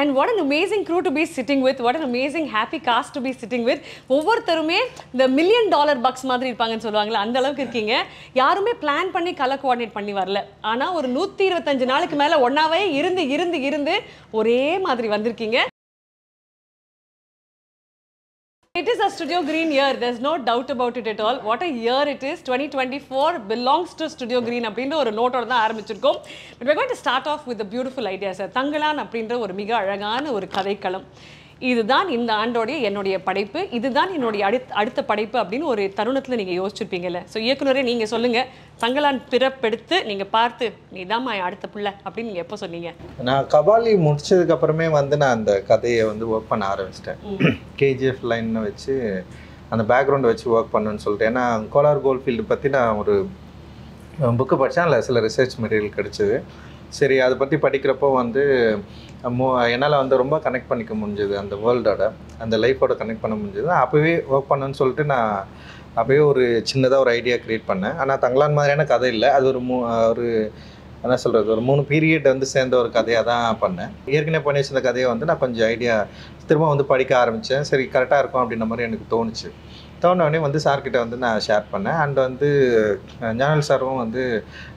And what an amazing crew to be sitting with. What an amazing happy cast to be sitting with. ஒவ்வொருத்தருமே இந்த $1 million bucks மாதிரி இருப்பாங்கன்னு சொல்லுவாங்கல்ல, அந்த அளவுக்கு இருக்கீங்க. யாருமே பிளான் பண்ணி கலர் கோஆர்டினேட் பண்ணி வரல. ஆனா ஒரு 125 நாளுக்கு மேல ஒண்ணாவே இருந்து ஒரே மாதிரி வந்திருக்கீங்க. It is a Studio Green year. There's no doubt about it at all. What a year it is. 2024 belongs to Studio Green அப்படின்ற ஒரு நோட்டோட தான் ஆரம்பிச்சிருக்கோம். But we're going to start off with a beautiful idea, sir. Thangalaan அப்படின்ற ஒரு மிக அழகான ஒரு கதைக்களம். இதுதான் இந்த ஆண்டோடைய என்னுடைய படைப்பு, இதுதான் என்னுடைய அடுத்த படைப்பு அப்படின்னு ஒரு தருணத்தில் நீங்கள் யோசிச்சிருப்பீங்கல்ல. ஸோ இயக்குனரே நீங்கள் சொல்லுங்கள், தங்கலான் பிறப்பெடுத்து நீங்கள் பார்த்து நீதாம்மா அடுத்த பிள்ளை அப்படின்னு நீங்கள் எப்போ சொன்னீங்க? நான் கபாலி முடிச்சதுக்கப்புறமே வந்து நான் அந்த கதையை வந்து ஒர்க் பண்ண ஆரம்பிச்சிட்டேன். கேஜிஎஃப் லைன்னு வச்சு அந்த பேக்ரவுண்டை வச்சு ஒர்க் பண்ணுன்னு சொல்லிட்டு. ஏன்னா கோலார் கோல்ஃபீல்டு பற்றி நான் ஒரு புக்கு படித்தேன், அதில் சில ரிசர்ச் மெட்டீரியல் கிடச்சிது. சரி, அதை பற்றி படிக்கிறப்போ வந்து என்னால் வந்து ரொம்ப கனெக்ட் பண்ணிக்க முடிஞ்சது, அந்த வேர்ல்டோட அந்த லைஃபோட கனெக்ட் பண்ண முடிஞ்சது. அப்போவே ஒர்க் பண்ணணுன்னு சொல்லிட்டு நான் அப்போவே ஒரு சின்னதாக ஒரு ஐடியா க்ரியேட் பண்ணேன். ஆனால் தங்கலான் மாதிரியான கதை இல்லை, அது ஒரு என்ன சொல்கிறது, ஒரு 3 பீரியட் வந்து சேர்ந்த ஒரு கதையாக தான் பண்ணேன். ஏற்கனவே பண்ணி வச்சிருந்த கதையை வந்து நான் கொஞ்சம் ஐடியா திரும்ப வந்து படிக்க ஆரம்பித்தேன். சரி, கரெக்டாக இருக்கும் அப்படின்ற மாதிரி எனக்கு தோணுச்சு. தோணுனே வந்து சார்கிட்ட வந்து நான் ஷேர் பண்ணேன். அண்ட் வந்து ஞானல் சாரும் வந்து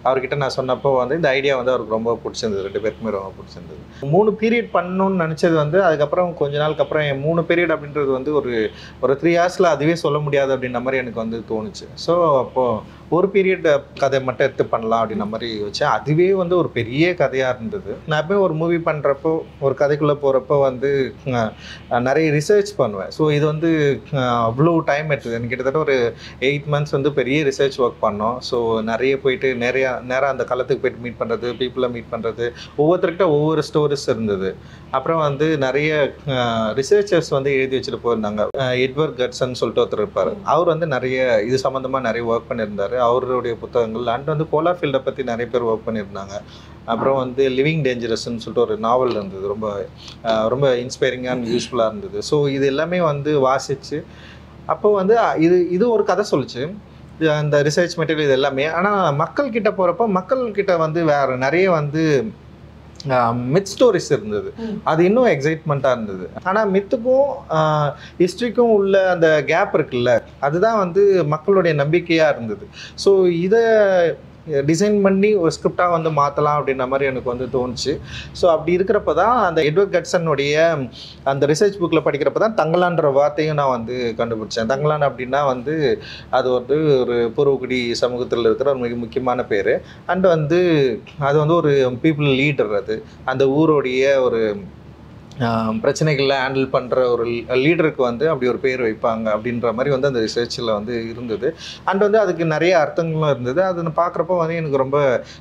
அவர்கிட்ட நான் சொன்னப்போ வந்து இந்த ஐடியா வந்து அவருக்கு ரொம்ப பிடிச்சிருந்தது, 2 பேருக்குமே ரொம்ப பிடிச்சிருந்தது. 3 பீரியட் பண்ணணும்னு நினச்சது வந்து அதுக்கப்புறம் கொஞ்ச நாளுக்கு அப்புறம் 3 பீரியட் அப்படின்றது வந்து ஒரு 3 ஹவர்ஸில் அதுவே சொல்ல முடியாது அப்படின்ற மாதிரி எனக்கு வந்து தோணுச்சு. ஸோ அப்போது ஒரு பீரியட் கதை மட்டும் எடுத்து பண்ணலாம் அப்படின்ற மாதிரி வச்சேன். அதுவே வந்து ஒரு பெரிய கதையாக இருந்தது. நான் எப்போயும் ஒரு மூவி பண்ணுறப்போ ஒரு கதைக்குள்ளே போகிறப்போ வந்து நிறைய ரிசர்ச் பண்ணுவேன். ஸோ இது வந்து அவ்வளோ டைம் எடுத்தது. எனக்கு கிட்டத்தட்ட ஒரு 8 months வந்து பெரிய ரிசர்ச் ஒர்க் பண்ணோம். ஸோ நிறைய போயிட்டு நேராக அந்த களத்துக்கு போயிட்டு மீட் பண்ணுறது, பீப்புளை மீட் பண்ணுறது, ஒவ்வொருத்தர்கிட்ட ஒவ்வொரு ஸ்டோரிஸ் இருந்தது. அப்புறம் வந்து நிறைய ரிசர்ச்சர்ஸ் வந்து எழுதி வச்சுட்டு போயிருந்தாங்க. எட்வர்ட் கட்சன் சொல்லிட்டு ஒருத்தர் இருப்பார். அவர் வந்து நிறைய இது சம்மந்தமாக நிறைய ஒர்க் பண்ணியிருந்தார். அவருடைய புத்தகங்கள் அண்ட் வந்து கோலார் ஃபீல்டை பற்றி நிறைய பேர் ஒர்க் பண்ணியிருந்தாங்க. அப்புறம் வந்து லிவிங் டேஞ்சரஸ்ன்னு சொல்லிட்டு ஒரு நாவல் இருந்தது, ரொம்ப இன்ஸ்பைரிங்காக அண்ட் யூஸ்ஃபுல்லாக இருந்தது. ஸோ இது எல்லாமே வந்து வாசித்து அப்போ வந்து இது ஒரு கதை சொல்லிச்சு, அந்த ரிசர்ச் மெட்டீரியல் இது எல்லாமே. ஆனால் மக்கள்கிட்ட போகிறப்போ மக்கள்கிட்ட வந்து வேறு நிறைய வந்து மித் ஸ்டோரிஸ் இருந்தது. அது இன்னும் எக்ஸைட்மெண்ட்டாக இருந்தது. ஆனால் மித்துக்கும் ஹிஸ்ட்ரிக்கும் உள்ள அந்த கேப் இருக்குல்ல, அதுதான் வந்து மக்களுடைய நம்பிக்கையாக இருந்தது. ஸோ இதை டிசைன் பண்ணி ஒரு ஸ்கிரிப்டாக வந்து மாற்றலாம் அப்படின்ற மாதிரி எனக்கு வந்து தோணுச்சு. ஸோ அப்படி இருக்கிறப்ப தான் அந்த எட்வர்ட் கட்சனுடைய அந்த ரிசர்ச் புக்கில் படிக்கிறப்ப தான் தங்கலான்ற வார்த்தையும் நான் வந்து கண்டுபிடிச்சேன். தங்கலான் அப்படின்னா வந்து அது வந்து ஒரு பூர்வகுடி சமூகத்தில் இருக்கிற ஒரு மிக முக்கியமான பேர். அண்ட் வந்து அது வந்து ஒரு பீப்புள் லீடர். அது அந்த ஊருடைய ஒரு பிரச்சனைகளில் ஹேண்டில் பண்ணுற ஒரு லீடருக்கு வந்து அப்படி ஒரு பேர் வைப்பாங்க அப்படின்ற மாதிரி வந்து அந்த ரிசர்ச்சில் வந்து இருந்தது. அண்ட் வந்து அதுக்கு நிறைய அர்த்தங்களும் இருந்தது. அது பார்க்குறப்போ வந்து எனக்கு ரொம்ப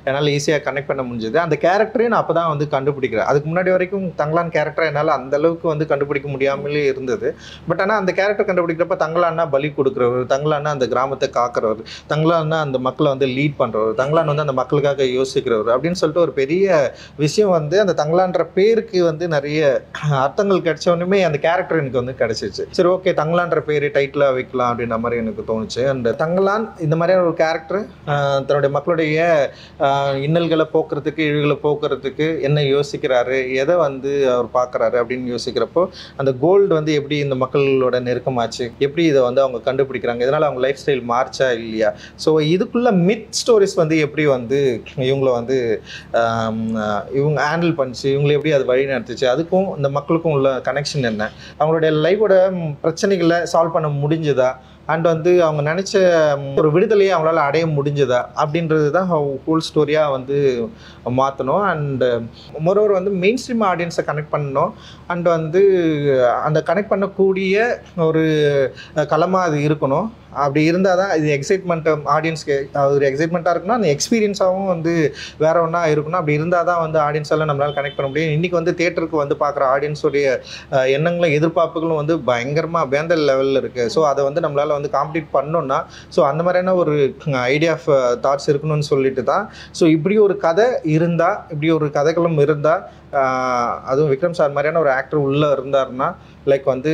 என்னால் ஈஸியாக கனெக்ட் பண்ண முடிஞ்சது. அந்த கேரக்டரையும் நான் அப்போ தான் வந்து கண்டுபிடிக்கிறேன். அதுக்கு முன்னாடி வரைக்கும் தங்கலான் கேரக்டரை என்னால் அந்தளவுக்கு வந்து கண்டுபிடிக்க முடியாமலே இருந்தது. பட் ஆனால் அந்த கேரக்டர் கண்டுபிடிக்கிறப்ப தங்கலான்னா பலி கொடுக்குறவர், தங்கலான்னா அந்த கிராமத்தை காக்கிறவர், தங்கலான்னா அந்த மக்களை வந்து லீட் பண்ணுறவர், தங்கலான் வந்து அந்த மக்களுக்காக யோசிக்கிறவர் அப்படின்னு சொல்லிட்டு ஒரு பெரிய விஷயம் வந்து அந்த தங்கலான்ற பேருக்கு வந்து நிறைய அர்த்தங்கள் கிடைச்சவனுமே அந்த கேரக்டர் எனக்கு வந்து கிடைச்சிச்சு. சரி, ஓகே, தங்கலான்ற பேர் டைட்டிலாக வைக்கலாம் அப்படின்ற மாதிரி எனக்கு தோணுச்சு. அண்ட் தங்கலான் இந்த மாதிரியான ஒரு கேரக்டர் தன்னுடைய மக்களுடைய இன்னல்களை போக்குறதுக்கு, இழிவுகளை போக்குறதுக்கு என்ன யோசிக்கிறாரு, எதை வந்து அவர் பார்க்குறாரு அப்படின்னு யோசிக்கிறப்போ அந்த கோல்டு வந்து எப்படி இந்த மக்களோட நெருக்கமாச்சு, எப்படி இதை வந்து அவங்க கண்டுபிடிக்கிறாங்க, இதனால் அவங்க லைஃப் ஸ்டைல் மார்ச்சா இல்லையா, ஸோ இதுக்குள்ள மித் ஸ்டோரிஸ் வந்து எப்படி வந்து இவங்களை வந்து இவங்க ஹேண்டில் பண்ணிச்சு, இவங்களை எப்படி அது வழி நடத்துச்சு, அதுக்கும் இந்த மக்களுக்கும் உள்ள கனெக்ஷன் என்ன, அவங்களுடைய லைஃபோட பிரச்சனைகளை சால்வ் பண்ண முடிஞ்சதா, அண்ட் வந்து அவங்க நினச்ச ஒரு விடுதலையை அவங்களால அடைய முடிஞ்சதா அப்படின்றது தான் ஹோல் ஸ்டோரியாக வந்து மாற்றணும். அண்டு மொரோவர் வந்து மெயின் ஸ்ட்ரீம் ஆடியன்ஸை கனெக்ட் பண்ணணும். அண்ட் வந்து அந்த கனெக்ட் பண்ணக்கூடிய ஒரு களமாக அது இருக்கணும். அப்படி இருந்தால் தான் இது எக்ஸைட்மெண்ட் ஆடியன்ஸ்க்கு ஒரு எக்ஸைட்மெண்ட்டாக இருக்கணும், அந்த எக்ஸ்பீரியன்ஸாகவும் வந்து வேற ஒன்றா இருக்கணும். அப்படி இருந்தால் தான் வந்து ஆடியன்ஸால் நம்மளால் கனெக்ட் பண்ண முடியும். இன்றைக்கி வந்து தியேட்டருக்கு வந்து பார்க்குற ஆடியன்ஸோடைய எண்ணங்களும் எதிர்பார்ப்புகளும் வந்து பயங்கரமாக வேந்த லெவலில் இருக்குது. ஸோ அதை வந்து நம்மளால் வந்து காம்ப்ளீட் பண்ணோன்னா ஸோ அந்த மாதிரியான ஒரு ஐடியா ஆஃப் தாட்ஸ் இருக்கணும்னு சொல்லிட்டு தான். ஸோ இப்படி ஒரு கதை இருந்தால், இப்படி ஒரு கதைகளும் இருந்தால், அதுவும் விக்ரம் சார் மாதிரியான ஒரு ஆக்டர் உள்ளே இருந்தாருன்னா லைக் வந்து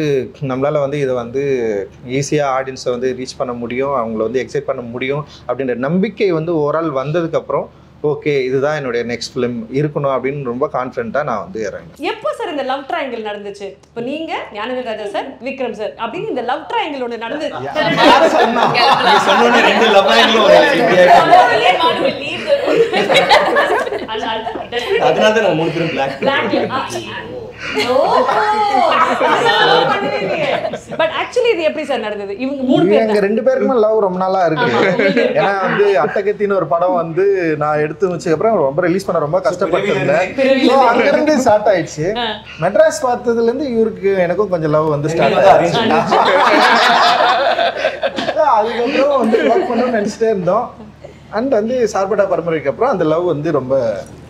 நம்மளால் வந்து இதை வந்து ஈஸியாக ஆடியன்ஸை வந்து ரீச் பண்ண முடியும், அவங்கள வந்து எக்ஸைட் பண்ண முடியும் அப்படின்ற நம்பிக்கை வந்து ஓவரால் வந்ததுக்கப்புறம் ஓகே இதுதான் என்னுடைய நெக்ஸ்ட் ஃபிலிம் இருக்கணும் அப்படின்னு ரொம்ப கான்ஃபிடென்ட்டாக நான் வந்து இறங்கினேன். எப்போ சார் இந்த லவ் ட்ரையாங்கிள் நடந்துச்சு? இப்போ நீங்க ஞானவேல் ராஜா சார், விக்ரம் சார் அப்படின்னு இந்த லவ் ட்ரையாங்கிள் ஒன்று நடந்து சொன்னோன்னே 2 லவ் ஆங்கிளும் அதனால தான் நாங்கள் 3 பேரும் பிளாக். பட் ஆக்சுவலி இது எப்படி சார் நடந்தது? இவங்க 3 பேர் எங்க 2 பேருக்குமே லவ் ரொம்ப நாளா இருக்கு. ஏன்னா வந்து அட்டகத்தின்னு ஒரு படம் வந்து நான் எடுத்து வச்சதுக்கு அப்புறம் ரொம்ப ரிலீஸ் பண்ண ரொம்ப கஷ்டப்பட்டிருந்தேன். அங்க இருந்து ஸ்டார்ட் ஆயிடுச்சு. மெட்ராஸ் பார்த்ததுல இருந்து இவருக்கு எனக்கும் கொஞ்சம் லவ் வந்து ஸ்டார்ட் ஆயிடுச்சு. அதுக்கப்புறம் வந்து ஒர்க் பண்ணணும்னு நினைச்சிட்டே இருந்தோம். அண்ட் வந்து சார்பட்டா பரம்பரைக்கு அப்புறம் அந்த லவ் வந்து ரொம்ப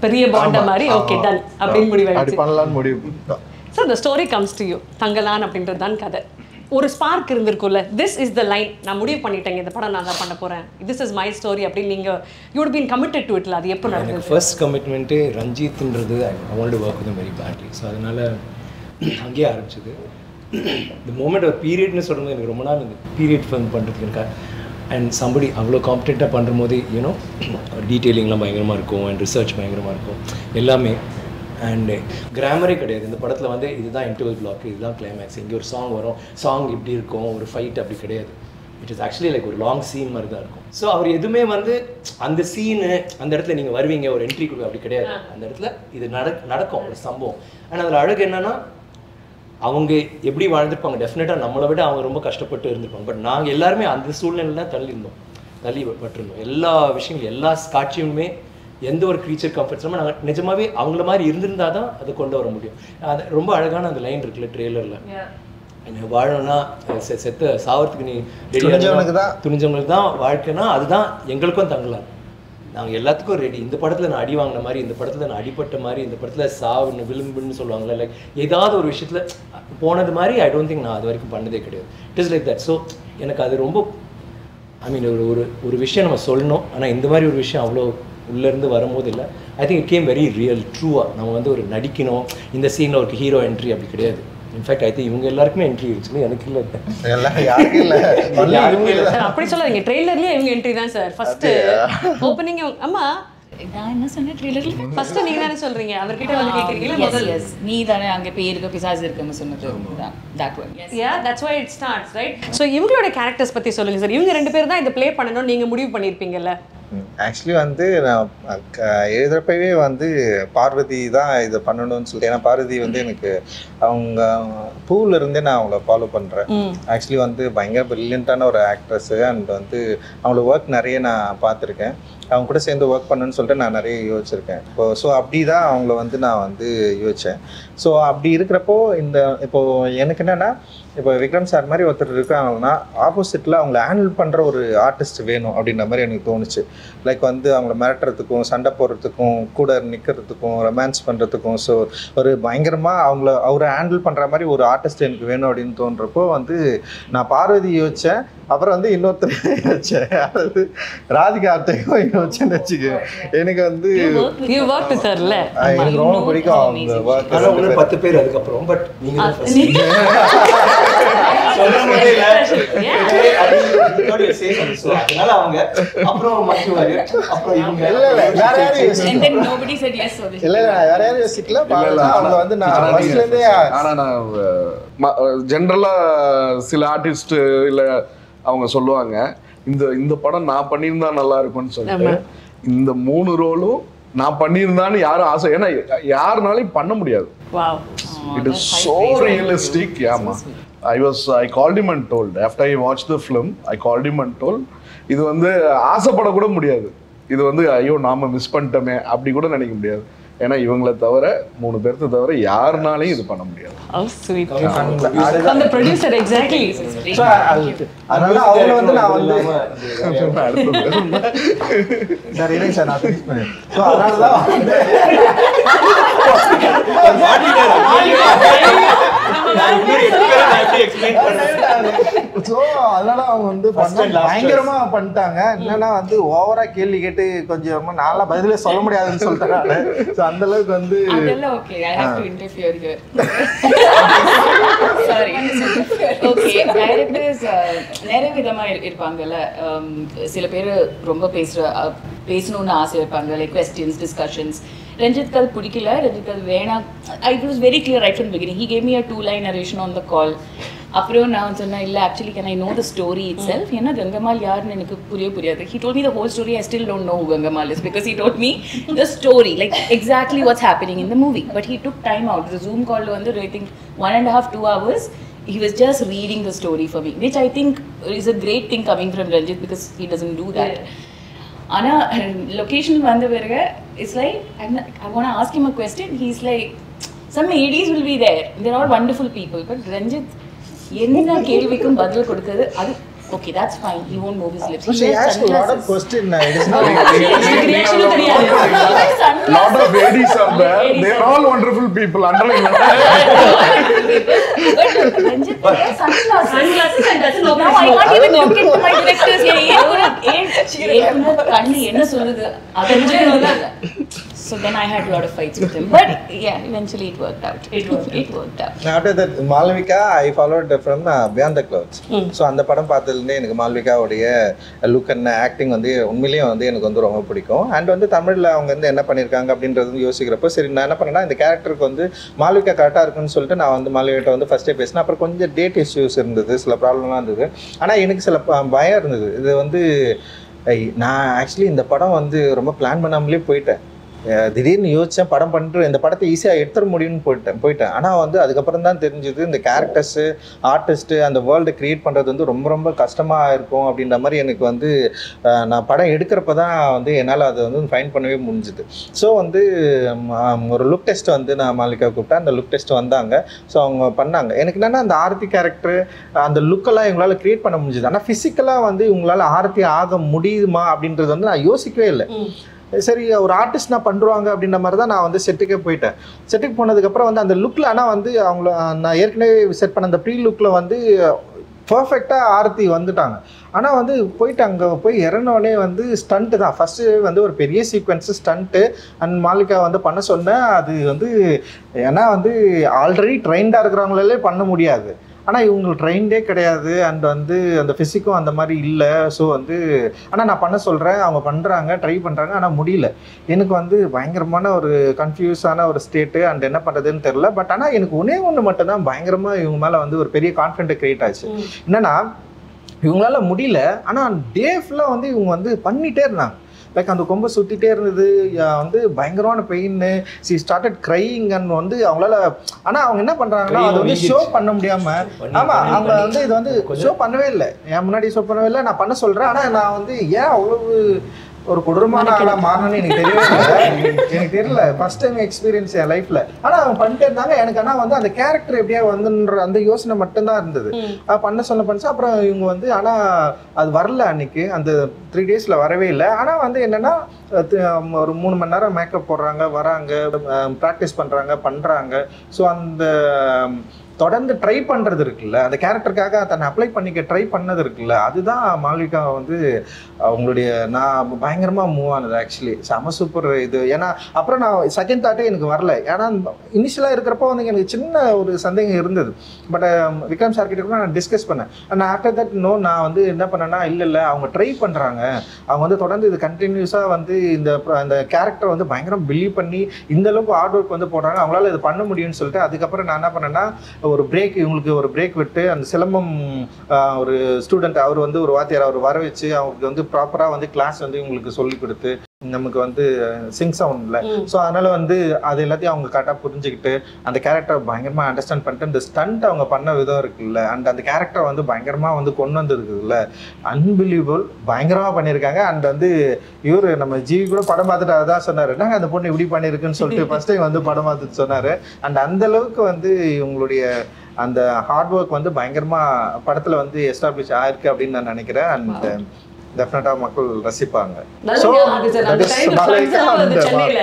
பெரிய பாண்ட மாதிரி ஓகே டன் அப்படின்னு முடிவாயிடுச்சு. அப்படி பண்ணலாம்னு முடிவு பண்ணிட்டோம். So the story comes to you. Thangalaan அப்படின்றது தான் கதை. ஒரு ஸ்பார்க் இருந்திருக்கும்ல, திஸ் இஸ் த லைன், நான் முடிவு பண்ணிட்டேங்க இந்த படம் நான் தான் பண்ண போறேன், திஸ் இஸ் மை ஸ்டோரி அப்படின்னு நீங்க you would been committed to இட்ல. அது எப்போ நடந்தது? ஃபர்ஸ்ட் கமிட்மெண்ட்டு ரஞ்சித்ன்றது I want to work with very badly. So அதனால அங்கேயே ஆரம்பிச்சது. இந்த மூமெண்ட் ஒரு பீரியட்னு சொல்கிறது எனக்கு ரொம்ப நாள் இந்த பீரியட் ஃபிலிம் பண்ணுறதுக்கு இருக்கா. அண்ட் சம்படி அவ்வளோ காம்படெண்ட்டாக பண்ணுற போது யூனோ டீட்டெயிலிங்லாம் பயங்கரமாக இருக்கும் அண்ட் ரிசர்ச் பயங்கரமாக இருக்கும் எல்லாமே. அண்டு கிராமரே கிடையாது இந்த படத்தில் வந்து இதுதான் இன்டர்வல் பிளாக், இதுதான் கிளைமேக்ஸ், இங்கே ஒரு சாங் வரும், சாங் இப்படி இருக்கும், ஒரு ஃபைட் அப்படி கிடையாது. இட் இஸ் ஆக்சுவலி லைக் ஒரு லாங் சீன் மாதிரி தான் இருக்கும். ஸோ அவர் எதுவுமே வந்து அந்த சீனு அந்த இடத்துல நீங்கள் வருவீங்க ஒரு என்ட்ரி கொடுக்க அப்படி கிடையாது. அந்த இடத்துல இது நடக்கும் ஒரு சம்பவம். ஆனால் அதில் அழகு என்னென்னா அவங்க எப்படி வாழ்ந்துருப்பாங்க, டெஃபினட்டாக நம்மளை விட அவங்க ரொம்ப கஷ்டப்பட்டு இருந்திருப்பாங்க. பட் நாங்கள் எல்லாருமே அந்த சூழ்நிலையில் தள்ளிப்பட்டிருந்தோம். எல்லா விஷயங்களும் எல்லா காட்சியுமே எந்த ஒரு க்ரீச்சர் கம்ஃபர்ட்ஸ் இல்லாமல் நாங்கள் நிஜமாகவே அவங்கள மாதிரி இருந்திருந்தால் தான் அதை கொண்டு வர முடியும். அது ரொம்ப அழகான அந்த லைன் இருக்குல்ல ட்ரெய்லரில், என்ன வாழணும்னா செத்த சாவறதுக்கு நீ துணிஞ்சவங்களுக்கு தான் வாழ்க்கைனா அதுதான் எங்களுக்கும் தங்கலாம். நாங்கள் எல்லாத்துக்கும் ரெடி. இந்த படத்தில் நான் அடி வாங்கின மாதிரி, இந்த படத்தில் நான் அடிப்பட்ட மாதிரி, இந்த படத்தில் சாவுன்னு விளிம்புன்னு சொல்லுவாங்கள்ல, லைக் ஏதாவது ஒரு விஷயத்தில் போனது மாதிரி ஐ டோன்ட் திங்க் நான் அது வரைக்கும் பண்ணதே கிடையாது. It is like that. So எனக்கு அது ரொம்ப ஐ மீன் ஒரு விஷயம் நம்ம சொல்லணும், ஆனால் இந்த மாதிரி ஒரு விஷயம் அவ்வளோ உள்ளேருந்து வரும்போது இல்லை. I think it came very real ட்ரூவாக. நம்ம வந்து ஒரு நடிக்கணும் இந்த சீனில் ஒரு ஹீரோ என்ட்ரி அப்படி கிடையாது. இன்ஃபேக்ட் ஐ திங்க் இவங்க எல்லாருக்குமே என்ட்ரி இருந்துச்சு, எனக்கு இல்லை. அப்படி சொல்லாதீங்க, ட்ரெய்லர்லயே இவங்க என்ட்ரி தான் சார். ஃபர்ஸ்ட் ஓப்பனிங் அம்மா நான் என்ன சொன்னேன் ட்ரெய்லர்ல? ஃபர்ஸ்ட் நீங்க தானே சொல்றீங்க, அவர்கிட்ட வந்து கேக்குறீங்களா முதல்ல? எஸ் நீ தானே அங்க பேய் இருக்க பிசாசு இருக்குன்னு சொன்னது. That one. Yeah that's why it starts right. So இவங்களோட கேரக்டர்ஸ் பத்தி சொல்லுங்க சார். இவங்க 2 பேர் தான் இதை ப்ளே பண்ணணும்னு நீங்க முடிவு பண்ணியிருப்பீங்கல்ல? ஆக்சுவலி வந்து நான் எழுதுறப்பவே வந்து பார்வதி தான் இதை பண்ணணும்னு சொல்லிட்டு, ஏன்னா பார்வதி வந்து எனக்கு அவங்க பூவில் இருந்தே நான் அவங்கள ஃபாலோ பண்ணுறேன். ஆக்சுவலி வந்து பயங்கர பிரில்லியண்ட்டான ஒரு ஆக்ட்ரஸ்ஸு. அண்ட் வந்து அவங்கள ஒர்க் நிறைய நான் பார்த்துருக்கேன். அவங்க கூட சேர்ந்து ஒர்க் பண்ணணும்னு சொல்லிட்டு நான் நிறைய யோசிச்சிருக்கேன். ஸோ அப்படி தான் அவங்கள வந்து நான் வந்து யோசித்தேன். ஸோ அப்படி இருக்கிறப்போ இப்போது எனக்கு என்னென்னா, இப்போ விக்ரம் சார் மாதிரி ஒருத்தர் இருக்காங்கன்னா ஆப்போசிட்டில் அவங்கள ஹேண்டில் பண்ணுற ஒரு ஆர்டிஸ்ட் வேணும் அப்படின்ற மாதிரி எனக்கு தோணுச்சு. லைக் வந்து அவங்கள மிரட்டுறதுக்கும், சண்டை போடுறதுக்கும், கூட நிற்கிறதுக்கும், ரொமான்ஸ் பண்ணுறதுக்கும், ஸோ ஒரு பயங்கரமாக அவரை ஹேண்டில் பண்ணுற மாதிரி ஒரு ஆர்டிஸ்ட் எனக்கு வேணும் அப்படின்னு தோன்றப்போ வந்து நான் பார்வதி யோசித்தேன். அப்புறம் வந்து இன்னொருத்தர் யோசித்தேன், அதாவது ராதிகா ஆர்த்தையும் யோசிச்சேன்னு வச்சுக்க. எனக்கு வந்து எனக்கு ரொம்ப பிடிக்கும் அவங்க ஒர்க். 10 பேர் அதுக்கப்புறம் பட் நீங்கள் அதனால அவங்க அப்புறம் மச்சுவாரு அப்புறம் இவங்க இல்ல வேற யாரும் யோசிக்கல. அவங்க வந்து நான் ஃபர்ஸ்ட்ல இருந்தே ஆனா நான் ஜெனரலா சில ஆர்டிஸ்ட் இல்ல அவங்க சொல்லுவாங்க இந்த படம் நான் பண்ணியிருந்தா நல்லா இருக்கும்னு சொல்லிட்டு, இந்த 3 ரோலும் நான் பண்ணியிருந்தான்னு யாரும் ஆசை, ஏன்னா யாருனாலையும் பண்ண முடியாது. It is so realistic. Yeah, I called him and told. After I watched the film, I called him and told. இது வந்து ஆசைப்பட கூட முடியாது. இது வந்து ஐயோ நாம மிஸ் பண்ணிட்டோமே அப்படி கூட நினைக்க முடியாது. ஏன்னா இவங்களை தவிர 3 பேர்த்த தவிர யாருனாலையும் இது பண்ண முடியாது. How sweet. On the producer exactly. அதனால அவங்க வந்து நான் வந்து சார் இருங்க சார் நான் ஃபினிஷ் பண்ணேன். சோ அதனால தான் ஸோ அதனால அவங்க வந்து பயங்கரமா பண்ணிட்டாங்க. என்னன்னா வந்து ஓவரா கேள்வி கேட்டு கொஞ்சம் நாளா பதிலே சொல்ல முடியாதுன்னு சொல்லிட்டாங்க. ஸோ அந்த அளவுக்கு வந்து நிறைய விதமா இருப்பாங்கல்ல. சில பேர் ரொம்ப பேசுற பேசணும்னு ஆசை வைப்பாங்க, like questions, discussions. Ranjit Kal பிடிக்கல, Ranjit Kal வேணா. It was very clear right from the beginning. He gave me a 2-line narration on the call. அப்புறம் நான் சொன்னேன், இல்லை actually can I know the story it self, ஏன்னா கங்கம்மாள் யாருன்னு எனக்கு புரியாது. He told me the whole story. I still don't know who Gangamal is because he told me the story, like exactly what's happening in the movie. But he took time out. The Zoom call வந்து I think 1.5-2 hours. He was just reading the story for me, which I think is a great thing coming from Ranjit because he doesn't do that. Ana location vanda verga, it's like I want to ask him a question. He's like, some ADs will be there. They're all wonderful people, but Ranjit என்ன கேள்விக்கும் பதில் கொடுக்குது. அது okay, that's fine. He won't move his lips. She asked a lot of questions. It is not lot of ADs are there. They are all wonderful people. Underline. But Ranjit wears sunglasses and doesn't open. Now I can't even look into my directors. கண்ணு என்ன சொல்லுது அது. So then I had a lot of fights with him, but yeah, eventually it worked out. It worked out. After that, Malvika, I followed from Beyond the Clouds. So அந்த படம் பார்த்ததுலேருந்தே எனக்கு மால்விகாவுடைய look and acting வந்து உண்மையிலேயே வந்து எனக்கு வந்து ரொம்ப பிடிக்கும். அண்ட் வந்து தமிழில் அவங்க வந்து என்ன பண்ணியிருக்காங்க அப்படின்றது யோசிக்கிறப்போ சரி நான் என்ன பண்ணேன்னா இந்த கேரக்டருக்கு வந்து மால்விகா கரெக்டாக இருக்குன்னு சொல்லிட்டு நான் வந்து மால்விகிட்ட வந்து ஃபஸ்ட்டே பேசினேன். அப்புறம் கொஞ்சம் டேட் இஷ்யூஸ் இருந்தது, சில ப்ராப்ளம்லாம் இருந்தது. ஆனால் எனக்கு சில பயம் இருந்தது. இது வந்து நான் ஆக்சுவலி இந்த படம் வந்து ரொம்ப பிளான் பண்ணாமலே போயிட்டேன். திடீர்னு யோசித்தேன், படம் பண்ணிட்டு இந்த படத்தை ஈஸியாக எடுத்துட முடியும்னு போயிட்டேன். ஆனால் வந்து அதுக்கப்புறம் தான் தெரிஞ்சுது இந்த கேரக்டர்ஸு ஆர்டிஸ்ட்டு அந்த வேர்ல்டு க்ரியேட் பண்ணுறது வந்து ரொம்ப ரொம்ப கஷ்டமாக இருக்கும் அப்படின்ற மாதிரி எனக்கு வந்து நான் படம் எடுக்கிறப்ப தான் வந்து என்னால் அதை வந்து ஃபைன் பண்ணவே முடிஞ்சுது. ஸோ வந்து ஒரு லுக் டெஸ்ட் வந்து நான் மாலிகா கூப்பிட்டேன். அந்த லுக் டெஸ்ட் வந்தாங்க. ஸோ அவங்க பண்ணாங்க. எனக்கு என்னென்னா அந்த ஆரத்தி கேரக்டர் அந்த லுக்கெல்லாம் இவங்களால் க்ரியேட் பண்ண முடிஞ்சுது. ஆனால் ஃபிசிக்கலாக வந்து இவங்களால் ஆரத்தி ஆக முடியுமா அப்படின்றது வந்து நான் யோசிக்கவே இல்லை. சரி ஒரு ஆர்டிஸ்ட் நான் பண்ணுறாங்க அப்படின்ற மாதிரி தான் நான் வந்து செட்டுக்கே போயிட்டேன். செட்டுக்கு போனதுக்கப்புறம் வந்து அந்த லுக்கில் ஆனால் வந்து அவங்கள நான் ஏற்கனவே செட் பண்ண அந்த ப்ரீ லுக்கில் வந்து பர்ஃபெக்டாக ஆரத்தி வந்துட்டாங்க. ஆனால் வந்து போயிட்டு அங்கே போய் இறங்கினோடனே வந்து ஸ்டண்ட்டு தான் ஃபஸ்ட்டு வந்து ஒரு பெரிய சீக்வன்ஸு ஸ்டண்ட்டு அண்ட் மாலிகா வந்து பண்ண சொன்னேன். அது வந்து ஏன்னா வந்து ஆல்ரெடி ட்ரெயின்டாக இருக்கிறவங்களே பண்ண முடியாது. ஆனால் இவங்களுக்கு ட்ரெயின்டே கிடையாது அண்ட் வந்து அந்த ஃபிசிக்கும் அந்த மாதிரி இல்லை. ஸோ வந்து ஆனால் நான் பண்ண சொல்கிறேன், அவங்க பண்ணுறாங்க, ட்ரை பண்ணுறாங்க, ஆனால் முடியல. எனக்கு வந்து பயங்கரமான ஒரு கன்ஃபியூஸான ஒரு ஸ்டேட்டு அண்ட் என்ன பண்ணுறதுன்னு தெரில. பட் ஆனால் எனக்கு ஒன்று மட்டும்தான் பயங்கரமாக இவங்க மேலே வந்து ஒரு பெரிய கான்ஃபிடென்ட் க்ரியேட் ஆச்சு. என்னென்னா இவங்களால முடியல, ஆனால் டே ஃபுல்லாக வந்து இவங்க வந்து பண்ணிகிட்டே இருந்தாங்க. லைக் அந்த கொம்பை சுற்றிட்டே இருந்தது, வந்து பயங்கரமான பெயின்னு. சி ஸ்டார்டட் க்ரையிங் அண்ட் வந்து அவங்களால ஆனால் அவங்க என்ன பண்ணுறாங்கன்னா அது வந்து ஷோ பண்ண முடியாமல். ஆமாம், அவங்க வந்து இது வந்து ஷோ பண்ணவே இல்லை, என் முன்னாடி ஷோ பண்ணவே இல்லை. நான் பண்ண சொல்கிறேன். ஆனால் நான் வந்து ஏன் அவ்வளவு ஒரு கொடூரமான ஆளாக மாறணும்னு எனக்கு தெரியவே இல்லை. எனக்கு தெரியல, ஃபர்ஸ்ட் டைம் எக்ஸ்பீரியன்ஸ் என் லைஃப்பில். ஆனால் அவங்க பண்ணிட்டே இருந்தாங்க. எனக்கு ஆனால் வந்து அந்த கேரக்டர் எப்படியா வந்துன்ற அந்த யோசனை மட்டும்தான் இருந்தது. பண்ண பண்ணிச்சு. அப்புறம் இவங்க வந்து ஆனால் அது வரல அன்னைக்கு, அந்த 3 days வரவே இல்லை. ஆனால் வந்து என்னென்னா ஒரு 3 மணி நேரம் மேக்கப் போடுறாங்க, வராங்க, ப்ராக்டிஸ் பண்ணுறாங்க. ஸோ அந்த தொடர்ந்து ட்ரை பண்ணுறது இருக்குல்ல, அந்த கேரக்டருக்காக தன்னை அப்ளை பண்ணிக்க ட்ரை பண்ணது இருக்குல்ல, அதுதான் மால்விகா வந்து அவங்களுடைய நான் பயங்கரமாக மூவ் ஆனது. ஆக்சுவலி செம சூப்பர் இது. ஏன்னா அப்புறம் நான் செகண்ட் தாட்டே எனக்கு வரல. ஏன்னா இனிஷியலாக இருக்கிறப்போ வந்து எனக்கு சின்ன ஒரு சந்தேகம் இருந்தது. பட் விக்ரம் சார் கிட்ட கூட நான் டிஸ்கஸ் பண்ணேன். நான் ஆஃப்டர் தட் நான் வந்து என்ன பண்ணேன்னா இல்லை அவங்க ட்ரை பண்ணுறாங்க, அவங்க வந்து தொடர்ந்து இது கண்டினியூஸாக வந்து இந்த கேரக்டர் வந்து பயங்கரம் பிலீவ் பண்ணி இந்த அளவுக்கு ஹார்ட் ஒர்க் வந்து போடுறாங்க, அவங்களால இது பண்ண முடியும்னு சொல்லிட்டு அதுக்கப்புறம் நான் என்ன பண்ணேன்னா ஒரு பிரேக், இவங்களுக்கு ஒரு பிரேக் விட்டு அந்த சிலம்பம் ஒரு ஸ்டூடெண்ட் அவர் வந்து ஒரு வாத்தியார் அவர் வர வச்சு அவங்களுக்கு வந்து ப்ராப்பராக வந்து கிளாஸ் வந்து இவங்களுக்கு சொல்லி கொடுத்து நமக்கு வந்து சிங் சவுண்ட்ல. ஸோ அதனால வந்து அது எல்லாத்தையும் அவங்க கரெக்டாக புரிஞ்சுக்கிட்டு அந்த கேரக்டரை பயங்கரமாக அண்டர்ஸ்டாண்ட் பண்ணிட்டு இந்த ஸ்டண்ட் அவங்க பண்ண விதம் இருக்குல்ல, அண்ட் அந்த கேரக்டரை வந்து பயங்கரமாக வந்து கொண்டு வந்திருக்குதுல்ல, அன்பிலீவபிள் பயங்கரமாக பண்ணியிருக்காங்க. அண்ட் வந்து இவர் நம்ம ஜிவி கூட படம் பார்த்துட்டு அதான் சொன்னார், என்னங்க அந்த பொண்ணு இப்படி பண்ணியிருக்குன்னு சொல்லிட்டு ஃபர்ஸ்ட் டைம் வந்து படம் பார்த்துட்டு சொன்னார். அண்ட் அந்த அளவுக்கு வந்து இவங்களுடைய அந்த ஹார்ட் ஒர்க் வந்து பயங்கரமாக படத்தில் வந்து எஸ்டாப்ளிஷ் ஆயிருக்கு அப்படின்னு நான் நினைக்கிறேன். அண்ட் டெஃபினட்டா மக்கள் ரசிப்பாங்க. சோ சென்னையில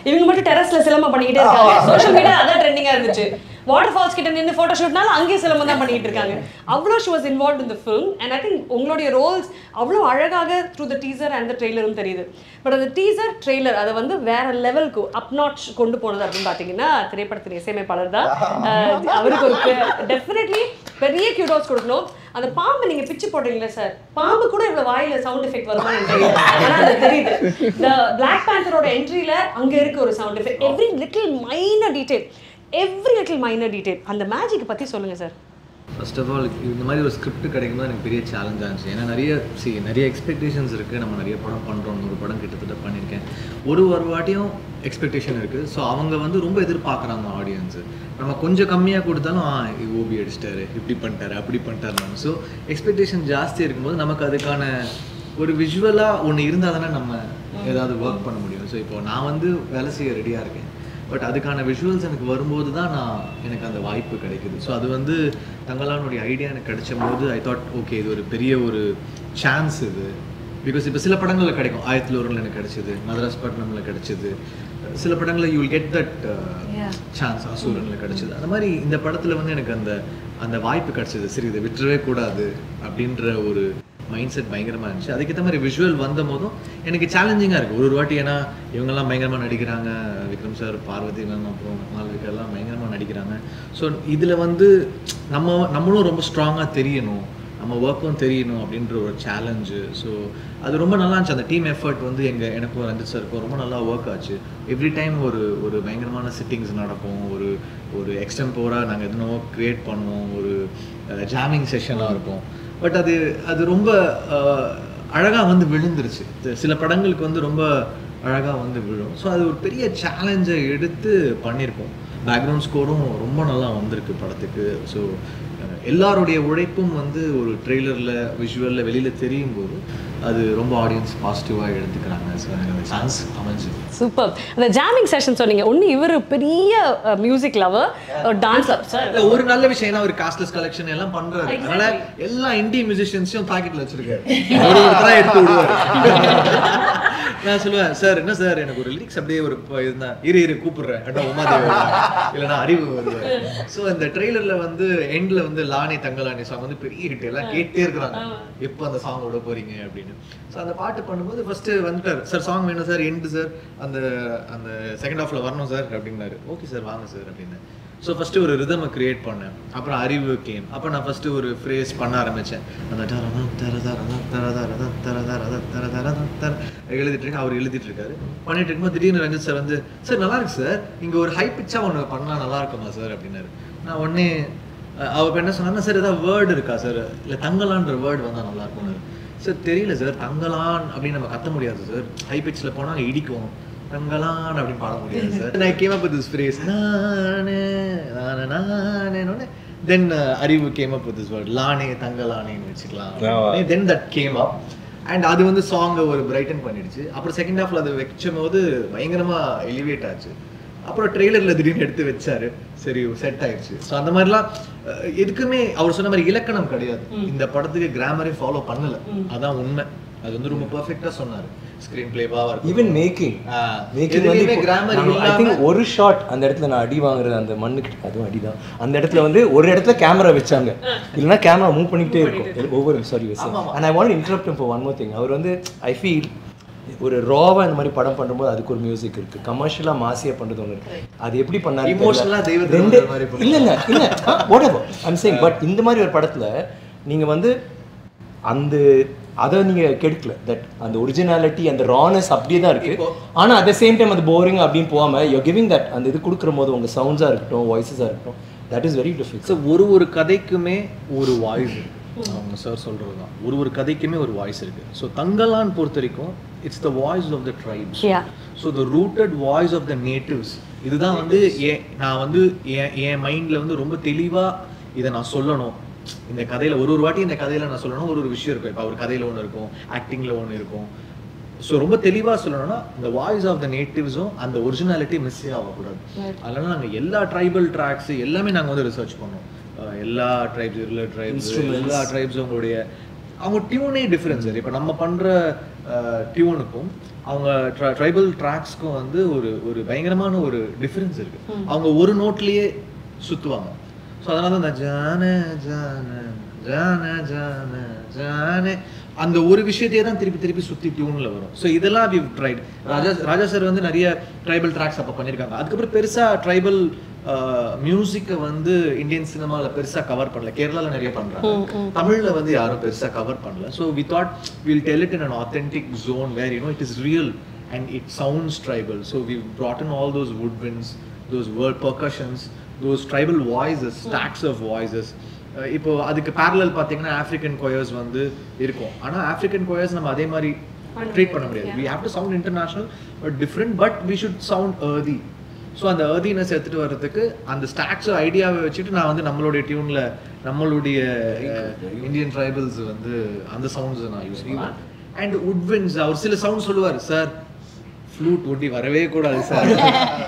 இவங்க மட்டும் டெரஸ்ல சிலம்பம் பண்ணிக்கிட்டே இருக்காங்க. சோஷியல் மீடியா அதான் ட்ரெண்டிங்கா இருந்துச்சு. வாட்டர் ஃபால்ஸ் கிட்ட நின்று ஃபோட்டோ ஷூட்னாலும் அங்கேயே சிலம்பம் தான் பண்ணிட்டு இருக்காங்க. அவ்வளோ she was involve in the film. And I think உங்களுடைய ரோல்ஸ் அவ்வளோ அழகாக through the teaser and the ட்ரெய்லரும் தெரியுது. பட் அந்த டீசர் ட்ரெய்லர் அதை வந்து வேற லெவலுக்கு அப் நாட்ச் கொண்டு போனது அப்படின்னு பார்த்தீங்கன்னா திரைப்படத்தின் இசையமைப்பாளர் தான். அவருக்கு ஒரு டெஃபினெட்லி பெரிய கியூடோஸ் கொடுக்கணும். அந்த பாம்பு நீங்க பிச்சு போடுறீங்களா சார், பாம்பு கூட இவ்வளவு வாயில சவுண்ட் எஃபெக்ட் வருமா ஆனா அது தெரியுது. இந்த பிளாக் பேந்தரோட என்ட்ரியில அங்க இருக்கு ஒரு sound effect. Every little minor detail அந்த மேஜிக் பத்தி சொல்லுங்க சார். ஃபர்ஸ்ட் ஆஃப் ஆல் இந்த மாதிரி ஒரு ஸ்கிரிப்ட் கிடைக்கும்போது எனக்கு பெரிய சேலஞ்சாக இருந்துச்சு. ஏன்னா நிறைய எக்ஸ்பெக்டேஷன்ஸ் இருக்குது. நம்ம நிறைய படம் பண்ணுறோம், ஒரு படம் கிட்டத்தட்ட பண்ணியிருக்கேன். ஒரு வாட்டியும் எக்ஸ்பெக்டேஷன் இருக்குது. ஸோ அவங்க வந்து ரொம்ப எதிர்பார்க்குறாங்க ஆடியன்ஸு. நம்ம கொஞ்சம் கம்மியாக கொடுத்தாலும் ஓபி அடிச்சிட்டாரு, இப்படி பண்ணிட்டாரு, அப்படி பண்ணிட்டாரு. ஸோ எக்ஸ்பெக்டேஷன் ஜாஸ்தி இருக்கும்போது நமக்கு அதுக்கான ஒரு விஷுவலாக ஒன்று இருந்தால் தானே நம்ம ஏதாவது ஒர்க் பண்ண முடியும். ஸோ இப்போ நான் வந்து வேலை செய்ய ரெடியாக இருக்கேன். பட் அதுக்கான விஷுவல்ஸ் எனக்கு வரும்போது தான் எனக்கு அந்த வாய்ப்பு கிடைக்குது. ஸோ அது வந்து தங்களானுடைய ஐடியா எனக்கு கிடைச்ச போது ஐ தாட் ஓகே இது ஒரு பெரிய ஒரு சான்ஸ் இது. பிகாஸ் இப்போ சில படங்களில் கிடைக்கும், 1001 எனக்கு கிடைச்சிது, மதராஸ் பட்டினமில் கிடைச்சிது, சில படங்களில் you will get that chance, அசூரனில் கிடைச்சிது. அந்த மாதிரி இந்த படத்தில் வந்து எனக்கு அந்த வாய்ப்பு கிடைச்சிது. சரி இதை விட்டுறவே கூடாது அப்படின்ற ஒரு மைண்ட் செட் பயங்கரமாக இருந்துச்சு. அதுக்கேற்ற மாதிரி விஷுவல் வந்த போதும் எனக்கு சேலஞ்சிங்காக இருக்குது ஒரு வாட்டி. ஏன்னா இவங்கெல்லாம் பயங்கரமாக நடிக்கிறாங்க, விக்ரம் சார், பார்வதி மேம், அப்புறம் மால்விகெல்லாம் பயங்கரமாக நடிக்கிறாங்க. ஸோ இதில் வந்து நம்மளும் ரொம்ப ஸ்ட்ராங்காக தெரியணும், நம்ம ஒர்க்கும் தெரியணும் அப்படின்ற ஒரு சேலஞ்சு. ஸோ அது ரொம்ப நல்லா இருந்துச்சு. அந்த டீம் எஃபர்ட் வந்து எனக்கும் ரஞ்சித் சாருக்கும் ரொம்ப நல்லா ஒர்க் ஆச்சு. எவ்ரி டைம் ஒரு பயங்கரமான சிட்டிங்ஸ் நடக்கும், ஒரு எக்ஸ்டெம்போராக நாங்கள் எதுனோ க்ரியேட் பண்ணுவோம், ஒரு ஜாமிங் செஷனாக இருக்கும். பட் அது ரொம்ப அழகாக வந்து விழுந்துருச்சு. சில படங்களுக்கு வந்து ரொம்ப அழகாக வந்து விழும். ஸோ அது ஒரு பெரிய சேலஞ்சை எடுத்து பண்ணியிருக்கோம். பேக்ரவுண்ட் ஸ்கோரும் ரொம்ப நல்லா வந்திருக்கு படத்துக்கு. ஸோ எல்லாருடைய உழைப்பும் வந்து ஒரு ட்ரெய்லரில் விஷுவலில் வெளியில் தெரியும் போது அது ரொம்ப ஆடியன்ஸ் பாசிட்டிவாக எடுத்துக்கிறாங்க. ஸோ எனக்கு அந்த சான்ஸ் அமைஞ்சு சூப்பர். அந்த ஜாமிங் செஷன் சொன்னீங்க, ஒன்று இவர் பெரிய மியூசிக் லவர், டான்ஸர் சார். ஒரு நல்ல விஷயம் ஏன்னா ஒரு காஸ்ட்லெஸ் கலெக்ஷன் எல்லாம் பண்றாரு. அதனால எல்லா இண்டி மியூசிஷியன்ஸையும் பாக்கெட்ல வச்சிருக்காரு, எடுத்து விடுவார். நான் சொல்லுவேன், சார் என்ன சார் எனக்கு ஒரு லிரிக்ஸ் அப்படியே ஒரு இருந்தா இரு கூப்பிடுறேன் உமாதேவி இல்லைன்னா அறிவு வருவேன். ஸோ இந்த ட்ரெய்லர்ல வந்து எண்ட்ல வந்து லானே தங்கலானே சாங் வந்து பெரிய ஹிட், எல்லாம் கேட்டே இருக்கிறாங்க எப்போ அந்த சாங் விட போறீங்க அப்படின்னு. ஸோ அந்த பாட்டு பண்ணும்போது ஃபர்ஸ்ட் வந்துட்டார், சார் சாங் வேணும் சார், எண்டு சார் அந்த அந்த செகண்ட் ஹாஃப்ல வரணும் சார் அப்படின்னாரு. ஓகே சார் வாங்க சார் அப்படின்னு. ஸோ ஃபஸ்ட்டு ஒரு ரிதமை க்ரியேட் பண்ணேன். அப்புறம் அறிவு கேம். அப்போ நான் ஃபஸ்ட்டு ஒரு ஃப்ரேஸ் பண்ண ஆரம்பித்தேன். அந்த எழுதிட்டு இருக்கேன், அவர் எழுதிட்டு இருக்காரு. பண்ணிட்டு இருக்கும்போது திடீர்னு ரஞ்சித் சார் வந்து, சார் நல்லா இருக்கு சார், இங்கே ஒரு ஹை பிச்சாக ஒன்று பண்ணால் நல்லா இருக்குமா சார் அப்படின்னாரு. நான் உடனே அவர் என்ன சொன்னார்னா, சார் ஏதாவது வேர்டு இருக்கா சார், இல்லை தங்கலான்ற வேர்டு வந்தால் நல்லா இருக்கும்னு. சார் தெரியல சார், தங்கலான் அப்படின்னு நம்ம கத்த முடியாது சார், ஹை பிச்சில் போனால் இடிக்கும், தங்கலான் அப்படின்னு பாட முடியாது சார். நான் came up with this phrase, நானே நானே நானே. Then Arivu came up with this word, லானே தங்கலானேன்னு வச்சுக்கலாம். Then that came up and அது வந்து சாங்கை ஒரு பிரைட்டன் பண்ணிடுச்சு. அப்புறம் செகண்ட் ஹாஃப்ல அது வச்சும் போது பயங்கரமா எலிவேட் ஆச்சு. அப்புறம் ட்ரெய்லர்ல திடீர்னு எடுத்து வச்சாரு, சரி செட் ஆயிடுச்சு. ஸோ அந்த மாதிரிலாம் எதுக்குமே அவர் சொன்ன மாதிரி இலக்கணம் கிடையாது. இந்த படத்துக்கு கிராமரே ஃபாலோ பண்ணல, அதான் உண்மை. அது வந்து ரொம்ப பெர்ஃபெக்ட்டா சொன்னாரு. ஸ்கிரீன் பிளேவா இருக்கு, ஈவன் மேக்கிங் வந்து கிராமர் ஐ திங்க் ஒரு ஷாட் அந்த இடத்துல நான் அடி வாங்குறது அந்த மண்ணுக்கு, அதுவும் அடிதான். அந்த இடத்துல வந்து ஒரு இடத்துல கேமரா வச்சாங்க, இல்லைன்னா கேமரா மூவ் பண்ணிக்கிட்டே இருக்கும் ஒவ்வொரு sorry. And I want interrupt for one more thing. அவர் வந்து ஐ ஃபீல் ஒரு ராவா இந்த மாதிரி படம் பண்ணும்போது அதுக்கு ஒரு மியூசிக் இருக்கு, கமர்ஷியலா மாசியா பண்றது ஒன்று இருக்கு. அது எப்படி பண்ணாரு இமோஷனலா ரெண்டு இல்ல whatever I'm saying. பட் இந்த மாதிரி ஒரு படத்துல நீங்க வந்து அந்த அதை நீங்க கெடுக்கல, தட் அந்த ஒரிஜினாலிட்டி அந்த ரானஸ் அப்படியே தான் இருக்கு. ஆனா அட் த சேம் டைம் அது போரிங் அப்படின்னு போகாம யூ கிவிங் தட் அந்த இது கொடுக்குற போது உங்க சவுண்ட்ஸா இருக்கட்டும், வாய்ஸஸா இருக்கட்டும், that is very difficult. So ஒரு கதைக்குமே ஒரு வாய்ஸ், அவங்க சார் சொல்கிறது தான், ஒரு கதைக்குமே ஒரு வாய்ஸ் இருக்குது. ஸோ தங்கலான் பொறுத்த வரைக்கும் it's the voice of the tribes. So the rooted voice of the natives. இதுதான் வந்து நான் வந்து என் மைண்டில் வந்து ரொம்ப தெளிவாக இதை நான் சொல்லணும். இந்த கதையில் ஒரு வாட்டி இந்த கதையில் நான் சொல்லணும், ஒரு விஷயம் இருக்கும். இப்போ ஒரு கதையில் ஒன்று இருக்கும், ஆக்டிங்கில் ஒன்று இருக்கும். ஸோ ரொம்ப தெளிவாக சொல்லணும்னா இந்த வாய்ஸ் ஆஃப் த நேட்டிவ்ஸும் அந்த ஒரிஜினாலிட்டி மிஸ்ஸே ஆகக்கூடாது. அதனால நாங்கள் எல்லா ட்ரைபல் ட்ராக்ஸ் எல்லாமே நாங்கள் வந்து ரிசர்ச் பண்ணோம். எல்லா ட்ரைப்ஸ், எல்லா ட்ரைப்ஸும் அவங்க டியூனே டிஃப்ரென்ஸ். இப்போ நம்ம பண்ணுற டியூனுக்கும் அவங்க ட்ரைபல் ட்ராக்ஸ்க்கும் வந்து ஒரு பயங்கரமான ஒரு டிஃப்ரென்ஸ் இருக்குது. அவங்க ஒரு நோட்லேயே சுற்றுவாங்க. ஸோ அதனால தான் ஜான ஜான ஜான ஜான ஜானே அந்த ஒரு விஷயத்தையே தான் திருப்பி திருப்பி சுற்றி டியூனில் வரும். ஸோ இதெல்லாம் வி ட்ரைட். ராஜா சார் வந்து நிறைய ட்ரைபல் ட்ராக்ஸ் அப்போ பண்ணியிருக்காங்க. அதுக்கப்புறம் பெருசாக ட்ரைபல் மியூசிக்கை வந்து இந்தியன் சினிமாவில் பெருசாக கவர் பண்ணல. கேரளாவில் நிறைய பண்ணுறாங்க, தமிழில் வந்து யாரும் பெருசாக கவர் பண்ணல. So we thought will tell it in an authentic zone where it is real and it sounds tribal. So we've brought in all those woodwinds, those world percussions, those tribal voices, stacks of voices. இப்போ அதுக்கு parallel பார்த்தீங்கன்னா African choirs வந்து இருக்கும். ஆனால் African choirs நம்ம அதே மாதிரி treat பண்ண முடியாது. We have to sound international but different, but we should sound earthy. So அந்த earthiness எடுத்துகிட்டு வர்றதுக்கு அந்த ஸ்டாக்ஸ் ஐடியாவை வச்சுட்டு நான் வந்து நம்மளுடைய டியூனில் நம்மளுடைய இந்தியன் ட்ரைபல்ஸ் வந்து அந்த சவுண்ட்ஸை நான் யூஸ் பண்ணுவேன். அண்ட் woodwinds அவர் சில சவுண்ட் சொல்லுவார், சார் ஃப்ளூட் ஒண்டி வரவே கூடாது சார்,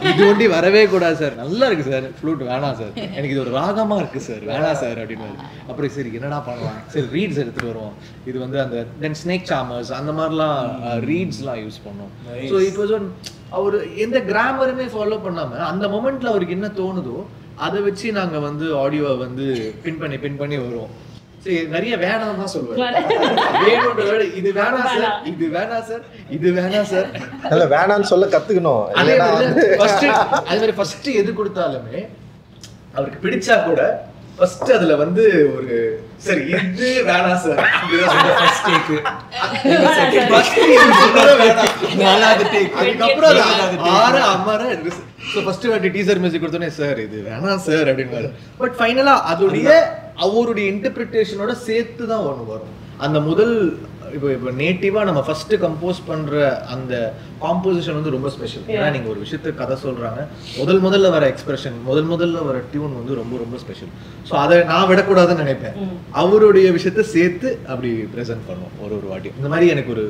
இது ஒண்டி வரவே கூடாது சார், நல்லா இருக்கு சார், ஃப்ளூட் வேணாம் சார், எனக்கு இது ஒரு ராகமா இருக்கு சார், வேணாம் சார் அப்படின்னு. அப்புறம் சரி என்னடா பண்ணலாம், சரி ரீட்ஸ் எடுத்துட்டு வருவோம். இது வந்து அந்த தென் ஸ்னேக் சாமர்ஸ் அந்த மாதிரிலாம் ரீட்ஸ்லாம் யூஸ் பண்ணோம். So it was one hour எந்த கிராமருமே ஃபாலோ பண்ணாம அந்த மொமெண்ட்ல அவருக்கு என்ன தோணுதோ அதை வச்சு நாங்க வந்து ஆடியோவை வந்து பின் பண்ணி வருவோம். நிறைய வேணாம் தான் சொல்லுவாரு, வேணும்ன்ற இது வேணாம் சார், இது வேணாம் சார், இது வேணாம் சார், இல்ல வேணாம்னு சொல்ல கத்துக்கணும். அதே மாதிரி ஃபர்ஸ்ட் எது கொடுத்தாலுமே அவருக்கு பிடிச்சா கூட ஃபர்ஸ்ட் அதுல வந்து ஒரு சரி இது வேணாம் சார், ஃபர்ஸ்ட் டேக் ஃபர்ஸ்ட் நாலாவது டேக் அதுக்கப்புறம் ஆறு அமர. ஸோ ஃபர்ஸ்ட் வாட்டி டீசர் மியூசிக் கொடுத்தோன்னே சார் இது வேணாம் சார் அப்படின்னு. பட் ஃபைனலா அதோடைய அவருடைய இன்டர்பிரிட்டேஷனோட சேர்த்து தான் ஒன்று வரும். அந்த முதல் இப்போ நேட்டிவா நம்ம ஃபர்ஸ்ட் கம்போஸ் பண்ற அந்த காம்போசிஷன் வந்து ரொம்ப ஸ்பெஷல். ஏன்னா நீங்க ஒரு விஷயத்துக்கு கதை சொல்றாங்க, முதல்ல வர எக்ஸ்பிரஷன், முதல்ல வர டியூன் வந்து ரொம்ப ரொம்ப ஸ்பெஷல். ஸோ அதை நான் விடக்கூடாதுன்னு நினைப்பேன். அவருடைய விஷயத்த சேர்த்து அப்படி ப்ரெசென்ட் பண்ணுவோம் ஒரு வாட்டி. இந்த மாதிரி எனக்கு ஒரு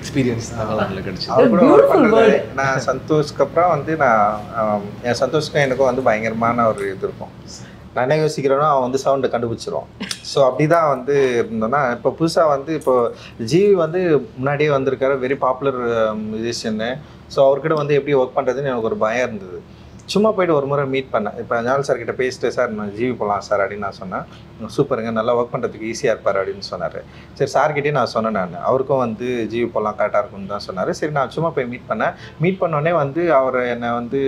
எக்ஸ்பீரியன்ஸ் நாகலாண்டில் கிடைச்சி. அவர் கூட ஒர்க் பண்ணது நான் சந்தோஷ்க்கு அப்புறம் வந்து என் சந்தோஷ்க்கும் எனக்கும் வந்து பயங்கரமான ஒரு இது இருக்கும். நான் என்ன யோசிக்கிறேன்னா அவன் வந்து சவுண்டை கண்டுபிடிச்சிருவான். ஸோ அப்படி தான் வந்து இருந்தோன்னா இப்போ புதுசாக வந்து இப்போ ஜிவி வந்து முன்னாடியே வந்திருக்காரு, வெரி பாப்புலர் மியூசிஷியன்னு. ஸோ அவர்கிட்ட வந்து எப்படி ஒர்க் பண்ணுறதுன்னு எனக்கு ஒரு பயம் இருந்தது. சும்மா போய்ட்டு ஒரு முறை மீட் பண்ணேன். இப்போ ஞால் சார் கிட்ட பேசிட்டு சார் நான் ஜிவி போகலாம் சார் அப்படின்னு நான் சொன்னேன். சூப்பருங்க, நல்லா ஒர்க் பண்ணுறதுக்கு ஈஸியாக இருப்பார் அப்படின்னு சொன்னார். சரி சார்கிட்டே நான் சொன்னேன், நான் அவருக்கும் வந்து ஜிவி போகலாம் கரெக்டாக இருக்கும்னு தான் சொன்னார். சரி நான் சும்மா போய் மீட் பண்ணேன். மீட் பண்ணோடனே வந்து அவர் என்னை வந்து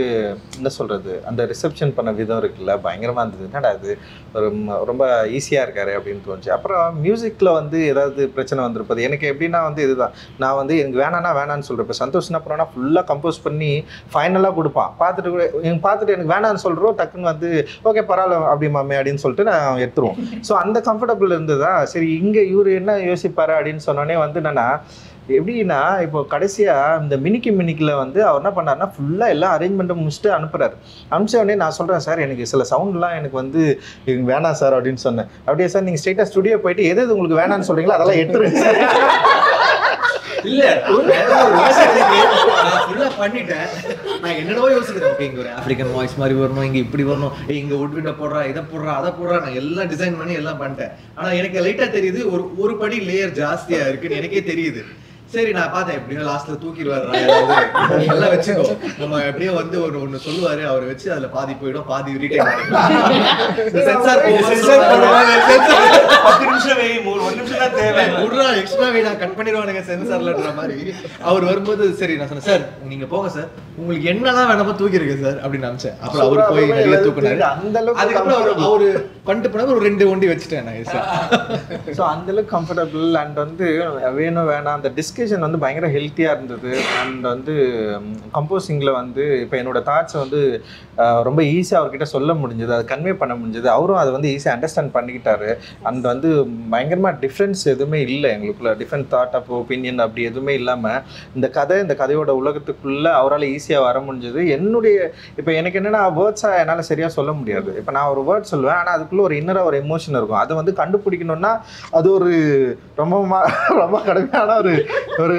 என்ன சொல்கிறது, அந்த ரிசப்ஷன் பண்ண விதம் இருக்குல்ல பயங்கரமாக இருந்தது. என்னடா அது ஒரு ரொம்ப ஈஸியாக இருக்காரு அப்படின்னு தோணுச்சு. அப்புறம் மியூசிக்கில் வந்து ஏதாவது பிரச்சனை வந்திருப்பது எனக்கு எப்படின்னா வந்து இதுதான், நான் வந்து எனக்கு வேணான்னு சொல்கிறேன். இப்போ சந்தோஷம்னா அப்புறம்னா ஃபுல்லாக கம்போஸ் பண்ணி ஃபைனலாக கொடுப்பான். பார்த்துட்டு எனக்கு வேணான்னு சொல்கிறோம், டக்குன்னு வந்து ஓகே பரவாயில்ல அப்படி மாமே அப்படின்னு சொல்லிட்டு நான் எடுத்துருவோம். ஸோ அந்த கம்ஃபர்டபுள் இருந்ததா. சரி இங்கே இவர் என்ன யோசிப்பாரு அப்படின்னு சொன்னோடனே வந்து என்னன்னா எப்படின்னா இப்போ கடைசியாக இந்த மினிக்கில் வந்து அவர் என்ன பண்ணாருன்னா ஃபுல்லாக எல்லா அரேஞ்ச்மெண்ட்டும் முடிச்சுட்டு அனுப்புறாரு. அனுப்பிச்ச உடனே நான் சொல்கிறேன் சார் எனக்கு சில சவுண்ட்லாம் எனக்கு வந்து வேணாம் சார் அப்படின்னு சொன்னேன். அப்படியே சார் நீங்கள் ஸ்ட்ரெயிட்டாக ஸ்டுடியோ போயிட்டு எது உங்களுக்கு வேணான்னு சொல்கிறீங்களோ அதெல்லாம் எடுத்துருங்க சார். இல்ல பண்ணிட்டேன். நான் என்னடோ யோசிக்கிறேன், ஓகே இங்க ஒரு ஆப்பிரிக்கன் வாய்ஸ் மாதிரி வரணும், இங்க இப்படி வரணும், இங்க உட்விண்ட போடுறா, இதை போடுறா, அதை போடுறா, நான் எல்லாம் டிசைன் பண்ணி எல்லாம் பண்ணிட்டேன். ஆனா எனக்கு லைட்டா தெரியுது ஒரு படி லேயர் ஜாஸ்தியா இருக்குன்னு எனக்கே தெரியுது. சரி நான் பார்த்தேன் எப்படியோ லாஸ்ட்ல தூக்கிடுவாரு எல்லாம் வச்சுக்கோ, நம்ம எப்படியோ வந்து ஒன்னு சொல்லுவாரு, அவரை வச்சு அதுல பாதி போயிடும், பாதி ரீடைன் சென்சார் 10 நிமிஷம் வை, 1 நிமிஷம் தான் தேவை, விடுறா எக்ஸ்ட்ரா வை நான் கட் பண்ணிடுவானுங்க சென்சார்லன்ற மாதிரி. அவர் வரும்போது சரி நான் சொன்னேன் சார் நீங்க போங்க சார், உங்களுக்கு என்னதான் வேணாமோ தூக்கிருக்கு சார் அப்படின்னு நினைச்சேன். அப்புறம் அவரு போய் நிறைய தூக்குனாரு. அதுக்கப்புறம் அவரு பண்ணிட்டு போனாரு, ஒரு 2 ஒண்டி வச்சுட்டேன் நான் சார். ஸோ அந்த அளவுக்கு கம்ஃபர்டபுள் அண்ட் வந்து வேணும் வேணாம் அந்த டிஸ்கஷன் வந்து பயங்கர ஹெல்த்தியாக இருந்தது. அண்ட் வந்து கம்போசிங்கில் வந்து இப்போ என்னோடய தாட்ஸை வந்து ரொம்ப ஈஸியாக அவர்கிட்ட சொல்ல முடிஞ்சது, அதை கன்வே பண்ண முடிஞ்சது. அவரும் அதை வந்து ஈஸியாக அண்டர்ஸ்டாண்ட் பண்ணிக்கிட்டாரு. அண்ட் வந்து பயங்கரமாக டிஃப்ரென்ஸ் எதுவுமே இல்லை எங்களுக்குள்ள, டிஃப்ரெண்ட் தாட் ஆஃப் ஒப்பீனியன் அப்படி எதுவுமே இல்லாமல் இந்த கதையோட உலகத்துக்குள்ளே அவரால் ஈஸியாக வர முடிஞ்சது. என்னுடைய இப்போ எனக்கு என்னென்னா வேர்ட்ஸாக என்னால் சரியாக சொல்ல முடியாது. இப்போ நான் ஒரு வேர்ட் சொல்லுவேன், ஆனால் அதுக்குள்ளே ஒரு இன்னராக ஒரு எமோஷன் இருக்கும். அதை வந்து கண்டுபிடிக்கணும்னா அது ஒரு ரொம்ப கடுமையான ஒரு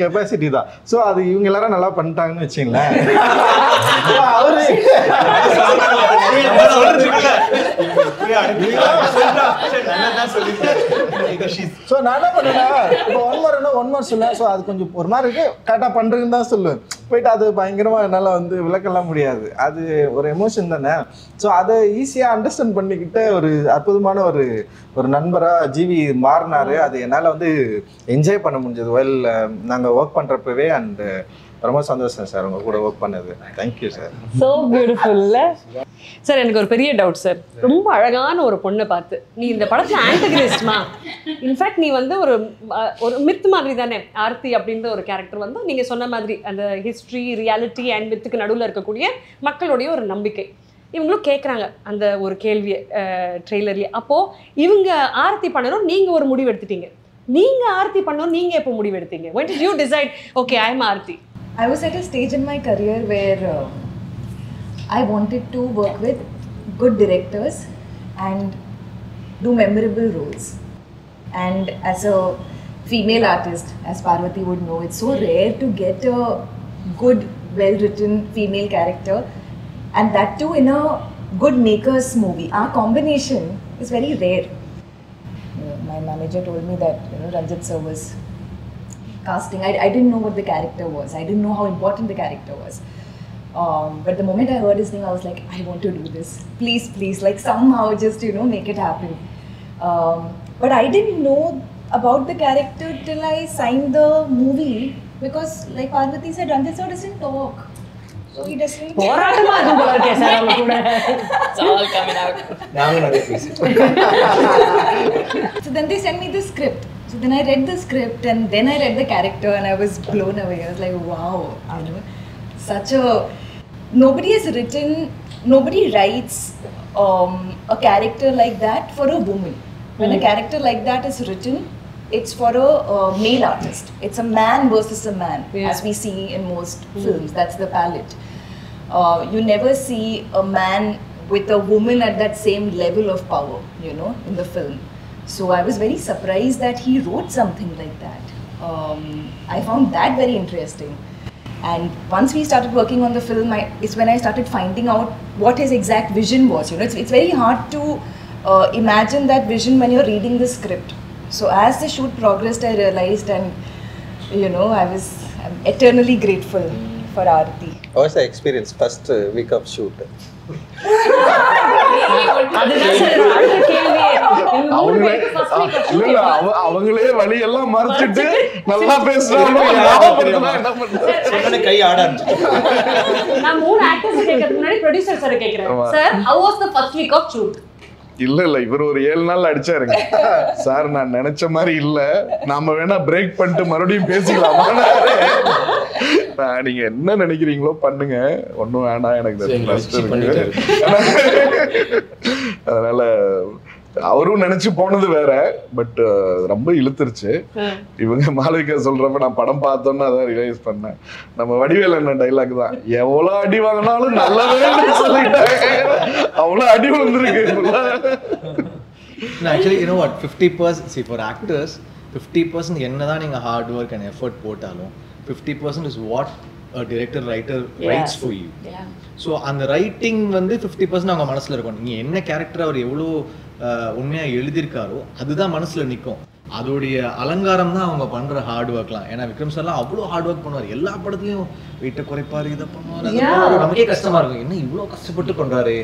கெப்பாசிட்டி தான். ஸோ அது இவங்க எல்லாரும் நல்லா பண்ணிட்டாங்கன்னு வச்சுங்களேன். ஸோ நான் என்ன பண்ணுவேன், இப்போ ஒன் மார் சொல்லுவேன். ஸோ அது கொஞ்சம் ஒரு மாதிரி இருக்கு, கரெக்டாக பண்ணுறதுன்னு தான் சொல்லுவேன். போயிட்டு அது பயங்கரமாக என்னால் வந்து விளக்கலாம் முடியாது. அது ஒரு எமோஷன் தானே. ஸோ அதை ஈஸியாக அண்டர்ஸ்டாண்ட் பண்ணிக்கிட்ட ஒரு அற்புதமான ஒரு நண்பராக ஜிவி மாறினார். அது என்னால் வந்து என்ஜாய் பண்ண முடிஞ்சது வெல் நாங்கள் ஒர்க் பண்ணுறப்பவே. அண்ட் ரொம்ப சந்தோஷம் சார் உங்கள் கூட ஒர்க் பண்ணது. Thank you sir. ஸோ பியூட்டிஃபுல்ல சார். எனக்கு ஒரு பெரிய டவுட் சார். ரொம்ப அழகான ஒரு பொண்ணை பார்த்து நீ இந்த படத்தில் ஆன்டகனிஸ்ட்மா, இன்ஃபேக்ட் நீ வந்து ஒரு மித் மாதிரி தானே ஆர்த்தி அப்படின்ற ஒரு கேரக்டர் வந்து நீங்கள் சொன்ன மாதிரி அந்த ஹிஸ்ட்ரி ரியாலிட்டி அண்ட் மித்துக்கு நடுவில் இருக்கக்கூடிய மக்களுடைய ஒரு நம்பிக்கை. இவங்களும் கேட்குறாங்க அந்த ஒரு கேள்வியை ட்ரெய்லர்லேயே. அப்போது இவங்க ஆர்த்தி பண்ணணும், நீங்கள் ஒரு முடிவு எடுத்துட்டீங்க. நீங்கள் ஆர்த்தி பண்ணணும், நீங்கள் எப்போ முடிவு எடுத்தீங்க? when did you decide okay I am Aarthi? I was at a stage in my career where I wanted to work with good directors and do memorable roles. And as a female artist, as Parvati would know, it's so rare to get a good, well-written female character, and that too in a good maker's movie. Our combination is very rare. My manager told me that Ranjit sir was casting. I didn't know what the character was. I didn't know how important the character was. But the moment I heard his name, I was like, I want to do this. Please, please, like somehow just, make it happen. But I didn't know about the character till I signed the movie because like Parvati said, Ranjit sir doesn't talk. So he doesn't. It's all coming out. So then they sent me the script. So then I read the script and then I read the character and I was blown away. I was like, wow, such a... Nobody writes a character like that for a woman. When a character like that is written, it's for a male artist. It's a man versus a man, as we see in most films. That's the palette. You never see a man with a woman at that same level of power, in the film. So I was very surprised that he wrote something like that. I found that very interesting. And once we started working on the film, it's when I started finding out what his exact vision was. It's very hard to imagine that vision when you're reading the script. So as the shoot progressed, I realized, and I'm eternally grateful for Aarti. How was the experience first week of shoot? அவங்களே வழி எல்லாம் மறைச்சிட்டு நல்லா பேசுறாங்க. கை ஆட ஆரம்பிச்சு. நான் 3 actors கேக்குறதுக்கு முன்னாடி ப்ரொடியூசர் சார் கேக்குறேன். Sir how was the first week of shoot? இல்ல இவர் ஒரு 7 நாள் அடிச்சாருங்க. சார் நான் நினைச்ச மாதிரி இல்ல, நாம வேணா பிரேக் பண்ணிட்டு மறுபடியும் பேசிக்கலாமா? நீங்க என்ன நினைக்கிறீங்களோ பண்ணுங்க, ஒன்னும் வேணாம், எனக்கு அதனால அவரும் நினைச்சு போனது வேற. பட் ரொம்ப இழுத்துருச்சு. இவங்க மாளவிகா சொல்றப்ப நான் படம் பார்த்தோன்னு அதான் ரியலைஸ் பண்ணேன். நம்ம வடிவேல் என்ன டைலாக் தான், எவ்வளவு அடி வாங்கினாலும் நல்லவே சொல்லிட்டாங்க, அவ்வளவு அடி விழுந்துருக்கு. Actually, you know what, 50%, see for actors 50% என்னதான் நீங்க ஹார்ட் ஒர்க் அண்ட் எஃபர்ட் போட்டாலும் 50% is what a director writer writes for you. So அந்த ரைட்டிங் வந்து 50% அவங்க மனசுல இருக்கும். நீங்க என்ன கேரக்டர் அவர் எவ்வளோ உண்மையா எழுதியிருக்காரோ அதுதான் மனசுல நிற்கும். அதோடைய அலங்காரம் தான் அவங்க பண்ற ஹார்ட் ஒர்க்லாம். ஏன்னா விக்ரம் சார்லாம் அவ்வளோ ஹார்ட் ஒர்க் பண்ணுவார். எல்லா படத்துலையும் வெயிட்டை குறைப்பாரு, இதை பண்ணுவார். நமக்கே கஷ்டமா இருக்கும், என்ன இவ்வளோ கஷ்டப்பட்டு பண்றாரு.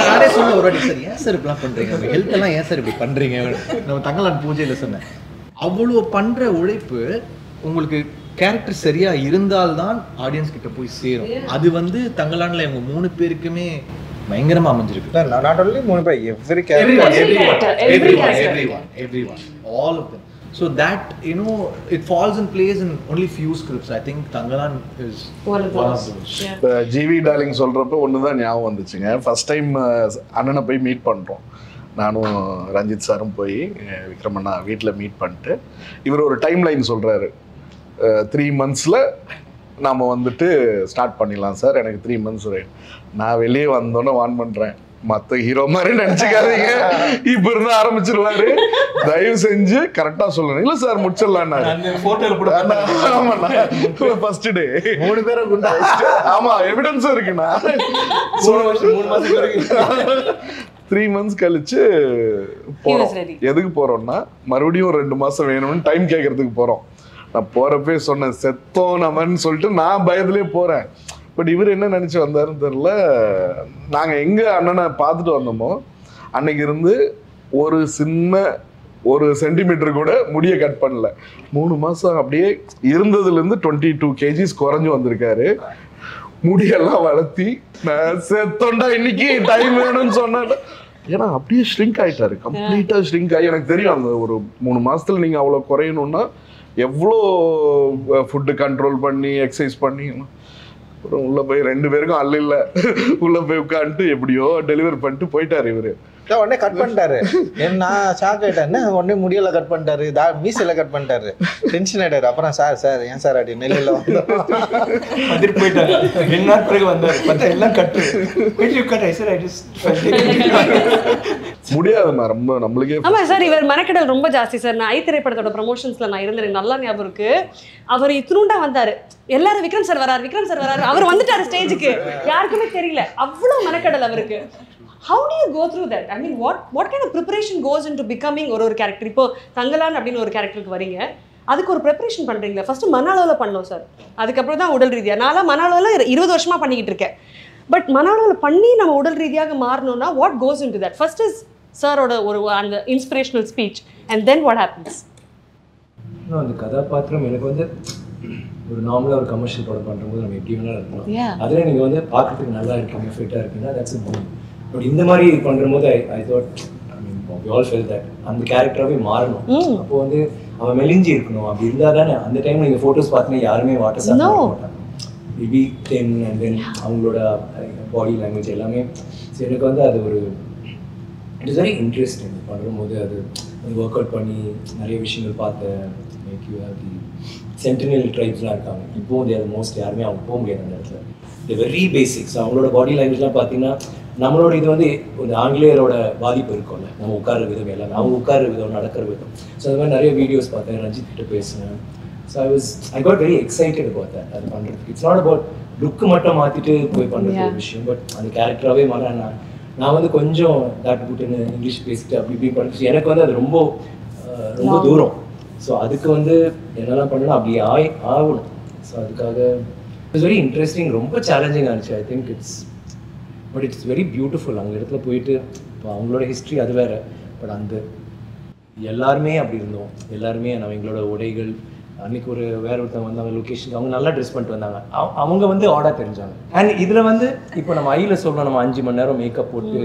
நானே சொன்ன ஒரு வாட்டி, சார் ஏன் சார் இப்படிலாம் பண்றீங்க, ஹெல்த் எல்லாம் ஏன் சார் இப்படி பண்றீங்க, நம்ம தங்கலான் பூஜையில சொன்னேன். அவ்வளோ பண்ற உழைப்பு உங்களுக்கு கேரக்டர் சரியா இருந்தால்தான் ஆடியன்ஸ் கிட்ட போய் சேரும். அது வந்து தங்கலான்ல இவங்க 3 பேருக்குமே பயங்கரமா அமைஞ்சிருக்கு. Not only 3 பேர், everyone, all of them. So that, it falls in place in only few scripts. I think Tangalan is one of those. GV darling சொல்றப்ப ஒண்ணுதான் ஞாபகம் வந்துச்சுங்க. ஃபர்ஸ்ட் டைம் அண்ணனை போய் மீட் பண்றோம். நானும் ரஞ்சித் சாரும் போய் விக்ரமண்ணா வீட்டில் மீட் பண்ணிட்டு இவர் ஒரு டைம் லைன் சொல்றாரு. 3 monthsல நாம வந்துட்டு ஸ்டார்ட் பண்ணிடலாம் சார், எனக்கு 3 months ரைட். நான் வெளியே வந்தோன்னே வான் பண்றேன், மற்ற ஹீரோ மாதிரி நினைச்சுக்காதீங்க, இப்ப இருந்து ஆரம்பிச்சிருவாரு, தயவு செஞ்சு கரெக்டா சொல்லணும். இல்ல சார் முடிச்சிடலாம். ஃபர்ஸ்ட் டே 3 பேரும் ஆமா எவிடன்ஸும் இருக்குண்ணா. 3 months கழிச்சு போறோம். எதுக்கு போறோம்னா மறுபடியும் 2 மாசம் வேணும்னு டைம் கேட்கறதுக்கு போறோம். நான் போகிறப்பே சொன்னேன் செத்தோம் நம்மன்னு சொல்லிட்டு நான் பயத்துலேயே போகிறேன். பட் இவர் என்ன நினச்சி வந்தாருன்னு தெரில. நாங்கள் எங்கே அண்ணனை பார்த்துட்டு வந்தோமோ அன்னைக்கு இருந்து ஒரு சின்ன ஒரு சென்டிமீட்டர் கூட முடியை கட் பண்ணல. 3 மாதம் அப்படியே இருந்ததுலேருந்து 22 kgs குறைஞ்சி வந்திருக்காரு. முடியெல்லாம் வளர்த்தி நான் செத்தோண்டா இன்னைக்கு டைம் வேணும்னு சொன்னேன். ஏன்னா அப்படியே ஷ்ரிங்க் ஆகிட்டாரு, கம்ப்ளீட்டாக ஷ்ரிங்க் ஆகி. எனக்கு தெரியும் அந்த ஒரு 3 மாதத்தில் நீங்கள் அவ்வளோ குறையணும்னா எவ்வளோ ஃபுட்டு கண்ட்ரோல் பண்ணி எக்ஸசைஸ் பண்ணி. அப்புறம் உள்ளே போய் 2 பேருக்கும் அல்ல உள்ளே போய் உட்காந்துட்டு எப்படியோ டெலிவரி பண்ணிட்டு போயிட்டாரு இவர். உடனே கட் பண்ணிட்டாரு. நான் ஷாக் ஆகிட்டேன். உடனே முடியல கட் பண்ணிட்டாரு, மீசையில கட் பண்ணிட்டாரு. டென்ஷன் ஆகிட்டாரு. அப்புறம் சார் ஏன் சார் அப்படி நெல்லில் வந்துட்டு போயிட்டாங்க. 2 நாள் பிறகு வந்தார், பார்த்தா எல்லாம் கட்டு. முடியாதுமா ரொம்ப நம்மளுக்கே. ஆமா சார், இவர் மெனக்கெடல் ரொம்ப ஜாஸ்தி சார். நான் ஐ திரைப்படத்தோட ப்ரமோஷன்ஸ்ல நான் இருந்தேன், நல்லா ஞாபகம் இருக்கு. அவர் இத்தினூண்டா வந்தாரு, எல்லாரும் விக்ரம் சார் வராரு, அவர் வந்துட்டாரு ஸ்டேஜுக்கு, யாருக்குமே தெரியல. அவ்வளவு மெனக்கெடல் அவருக்கு. How do you go through that? I mean, what kind of preparation goes into becoming ஒரு கேரக்டர்? இப்போ தங்கலான் அப்படின்னு ஒரு கேரக்டருக்கு வரீங்க, அதுக்கு ஒரு ப்ரிப்பரேஷன் பண்ணுறீங்களா? ஃபர்ஸ்ட் மன அளவில் பண்ணோம் சார், அதுக்கப்புறம் தான் உடல் ரீதியாக. நான்லாம் மன அளவில் 20 வருஷமாக பண்ணிக்கிட்டு இருக்கேன். பட் மன அளவில் பண்ணி நம்ம உடல் ரீதியாக மாறணும்னா what goes into that? First is சாரோட ஒரு அந்த inspirational speech and then what happens? அந்த கதாபாத்திரம் எனக்கு வந்து ஒரு நார்மலாக ஒரு கமர்ஷியல் படம் பண்ணும்போது நம்ம எப்படி வேணாலும் இருக்கலாம். அதில் நீங்கள் வந்து பார்க்கறதுக்கு நல்லா இருக்கீங்க, ஃபிட்டாக இருக்கீங்கன்னா தட்ஸ் a boom. பட் இந்த மாதிரி பண்ணும்போது I thought, I mean we all fell that அந்த கேரக்டராகவே மாறணும். அப்போ வந்து அவன் மெலிஞ்சி இருக்கணும். அப்படி இருந்தால் தானே அந்த டைமில் நீங்கள் ஃபோட்டோஸ் பார்த்தீங்கன்னா யாருமே வாட்டர் சாப்பிட மாட்டாங்க. மேபி 10 அண்ட் தென் அவங்களோட பாடி லாங்குவேஜ் எல்லாமே. ஸோ எனக்கு வந்து அது ஒரு இட் இஸ் வெரி இன்ட்ரெஸ்டிங் பண்ணும்போது. அது ஒர்க் அவுட் பண்ணி நிறைய விஷயங்கள் பார்த்தேன். Make you have the Sentinel ட்ரைப்ஸ்லாம் இருக்காங்க. இப்போ அது மோஸ்ட் யாருமே அவங்க போக முடியாது அந்த இடத்துல. தி வெரி பேசிக்ஸ் அவங்களோட பாடி லாங்குவேஜ்லாம் பார்த்தீங்கன்னா நம்மளோட இது வந்து ஒரு ஆங்கிலேயரோட பாதிப்பு இருக்கும்ல, நம்ம உட்கார விதம் எல்லாமே, அவங்க உட்கார விதம், நடக்கிற விதம். ஸோ அது மாதிரி நிறைய வீடியோஸ் பார்த்தேன், ரஞ்சித் கிட்ட பேசினேன். So I got very excited about that. அது பண்ணுறதுக்கு இட்ஸ் நாட் அபவுட் லுக்கு மட்டும் மாற்றிட்டு போய் பண்ணுறது ஒரு விஷயம். பட் அந்த கேரக்டராகவே மாறேன். நான் வந்து கொஞ்சம் தாட்டு புட்டுன்னு இங்கிலீஷ் பேசிட்டு அப்படி இப்படி பண்ணிட்டு எனக்கு வந்து அது ரொம்ப தூரம். ஸோ அதுக்கு வந்து என்னெல்லாம் பண்ணணும் அப்படி ஆகணும். ஸோ அதுக்காக இட்ஸ் வெரி இன்ட்ரெஸ்டிங், ரொம்ப சேலஞ்சிங் ஆச்சு. I think but it's very beautiful. அங்கே இடத்துல போயிட்டு இப்போ அவங்களோட ஹிஸ்ட்ரி அது வேறு. பட் அந்த எல்லாருமே அப்படி இருந்தோம். எல்லாருமே நம்ம எங்களோட உடைகள் அன்றைக்கி ஒரு வேற ஒருத்தவங்க வந்து அவங்க லொக்கேஷனுக்கு அவங்க நல்லா ட்ரெஸ் பண்ணிட்டு வந்தாங்க. அவங்க வந்து ஆர்டர் தெரிஞ்சாங்க. அண்ட் இதில் வந்து இப்போ நம்ம ஐயில் சொல்லணும், நம்ம 5 மணி நேரம் மேக்கப் போட்டு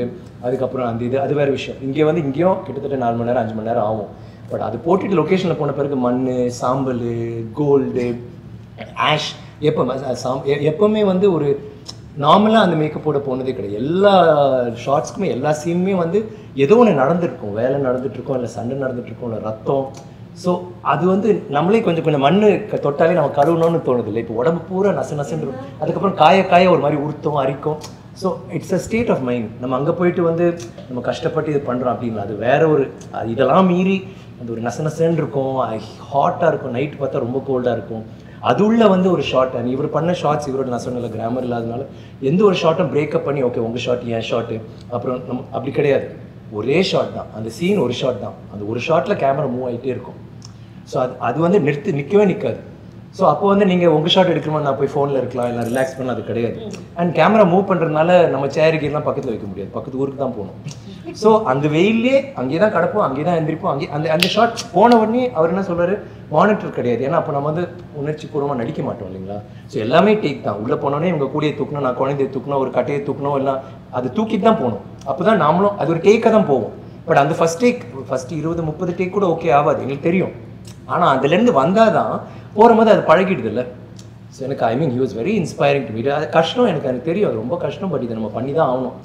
அதுக்கப்புறம் அந்த அது வேறு விஷயம். இங்கே வந்து இங்கேயும் கிட்டத்தட்ட 4 மணி நேரம் 5 மணி நேரம் ஆகும். பட் அது போட்டுட்டு லொக்கேஷனில் போன பிறகு மண், சாம்பல், கோல்டு, ஆஷ் எப்போவுமே வந்து ஒரு நார்மலாக அந்த மேக்கப்போட போனதே கிடையாது. எல்லா ஷார்ட்ஸ்க்குமே எல்லா சீனுமே வந்து ஏதோ ஒன்று நடந்துருக்கும், வேலை நடந்துட்டுருக்கோம், இல்லை சண்டை நடந்துட்டுருக்கோம், இல்லை ரத்தம். ஸோ அது வந்து நம்மளே கொஞ்சம் மண் தொட்டாலே நம்ம கழுவணும்னு தோணுது இல்லை. இப்போ உடம்பு பூரா நசுன்னு இருக்கும். அதுக்கப்புறம் காய ஒரு மாதிரி உறுத்தும், அரிக்கும். So it's a state of mind. நம்ம அங்கே போயிட்டு வந்து நம்ம கஷ்டப்பட்டு இது பண்ணுறோம் அப்படின்னா அது வேற ஒரு இதெல்லாம் மீறி அந்த ஒரு நசுன்னு இருக்கும், ஹாட்டாக இருக்கும், நைட்டு பார்த்தா ரொம்ப கோல்டாக இருக்கும். அது உள்ள வந்து ஒரு ஷார்ட் அண்ட் இவர் பண்ண ஷார்ட்ஸ் இவரோட நான் சொன்ன கிராமர் இல்லாதனால எந்த ஒரு ஷார்ட்டும் பிரேக்கப் பண்ணி ஓகே உங்கள் ஷார்ட் என் ஷார்ட்டு அப்புறம் நம்ம அப்படி கிடையாது. ஒரே ஷார்ட் தான், அந்த சீன் ஒரு ஷார்ட் தான். அந்த ஒரு ஷார்ட்டில் கேமரா மூவ் ஆகிட்டே இருக்கும். ஸோ அது வந்து நிற்கவே நிற்காது. ஸோ அப்போ வந்து நீங்கள் உங்கள் ஷார்ட் எடுக்கணுமா நான் போய் ஃபோனில் இருக்கலாம், இல்லை ரிலாக்ஸ் பண்ண அது கிடையாது. அண்ட் கேமரா மூவ் பண்ணுறதுனால நம்ம சேருக்கெல்லாம் பக்கத்தில் வைக்க முடியாது, பக்கத்து ஊருக்கு தான் போகணும். ஸோ அந்த வெயிலே அங்கே தான் கிடப்போம், அங்கே தான் எந்திரிப்போம். அங்கே அந்த ஷார்ட் போன உடனே அவர் என்ன சொல்கிறாரு, மானிட்டர் கிடையாது. ஏன்னா அப்போ நம்ம வந்து உணர்ச்சி பூர்வமாக நடிக்க மாட்டோம் இல்லைங்களா. ஸோ எல்லாமே டேக் தான். உள்ளே போனோடனே இவங்க கூடிய தூக்கணும், நான் குழந்தைய தூக்கணும், ஒரு கட்டையை தூக்கணும், எல்லாம் அது தூக்கிட்டு தான் போகணும். அப்போ தான் நாமளும் அது ஒரு டேக்காக தான் போவோம். பட் அந்த ஃபஸ்ட் 20-30 டேக் கூட ஓகே ஆகாது, எங்களுக்கு தெரியும். ஆனால் அதுலேருந்து வந்தால் தான் போகும்போது அது பழகிடுது இல்லை. ஸோ எனக்கு I mean he was very inspiring to me. அது கஷ்டம், எனக்கு தெரியும் அது ரொம்ப கஷ்டம். பட் இதை நம்ம பண்ணி தான் ஆகணும்,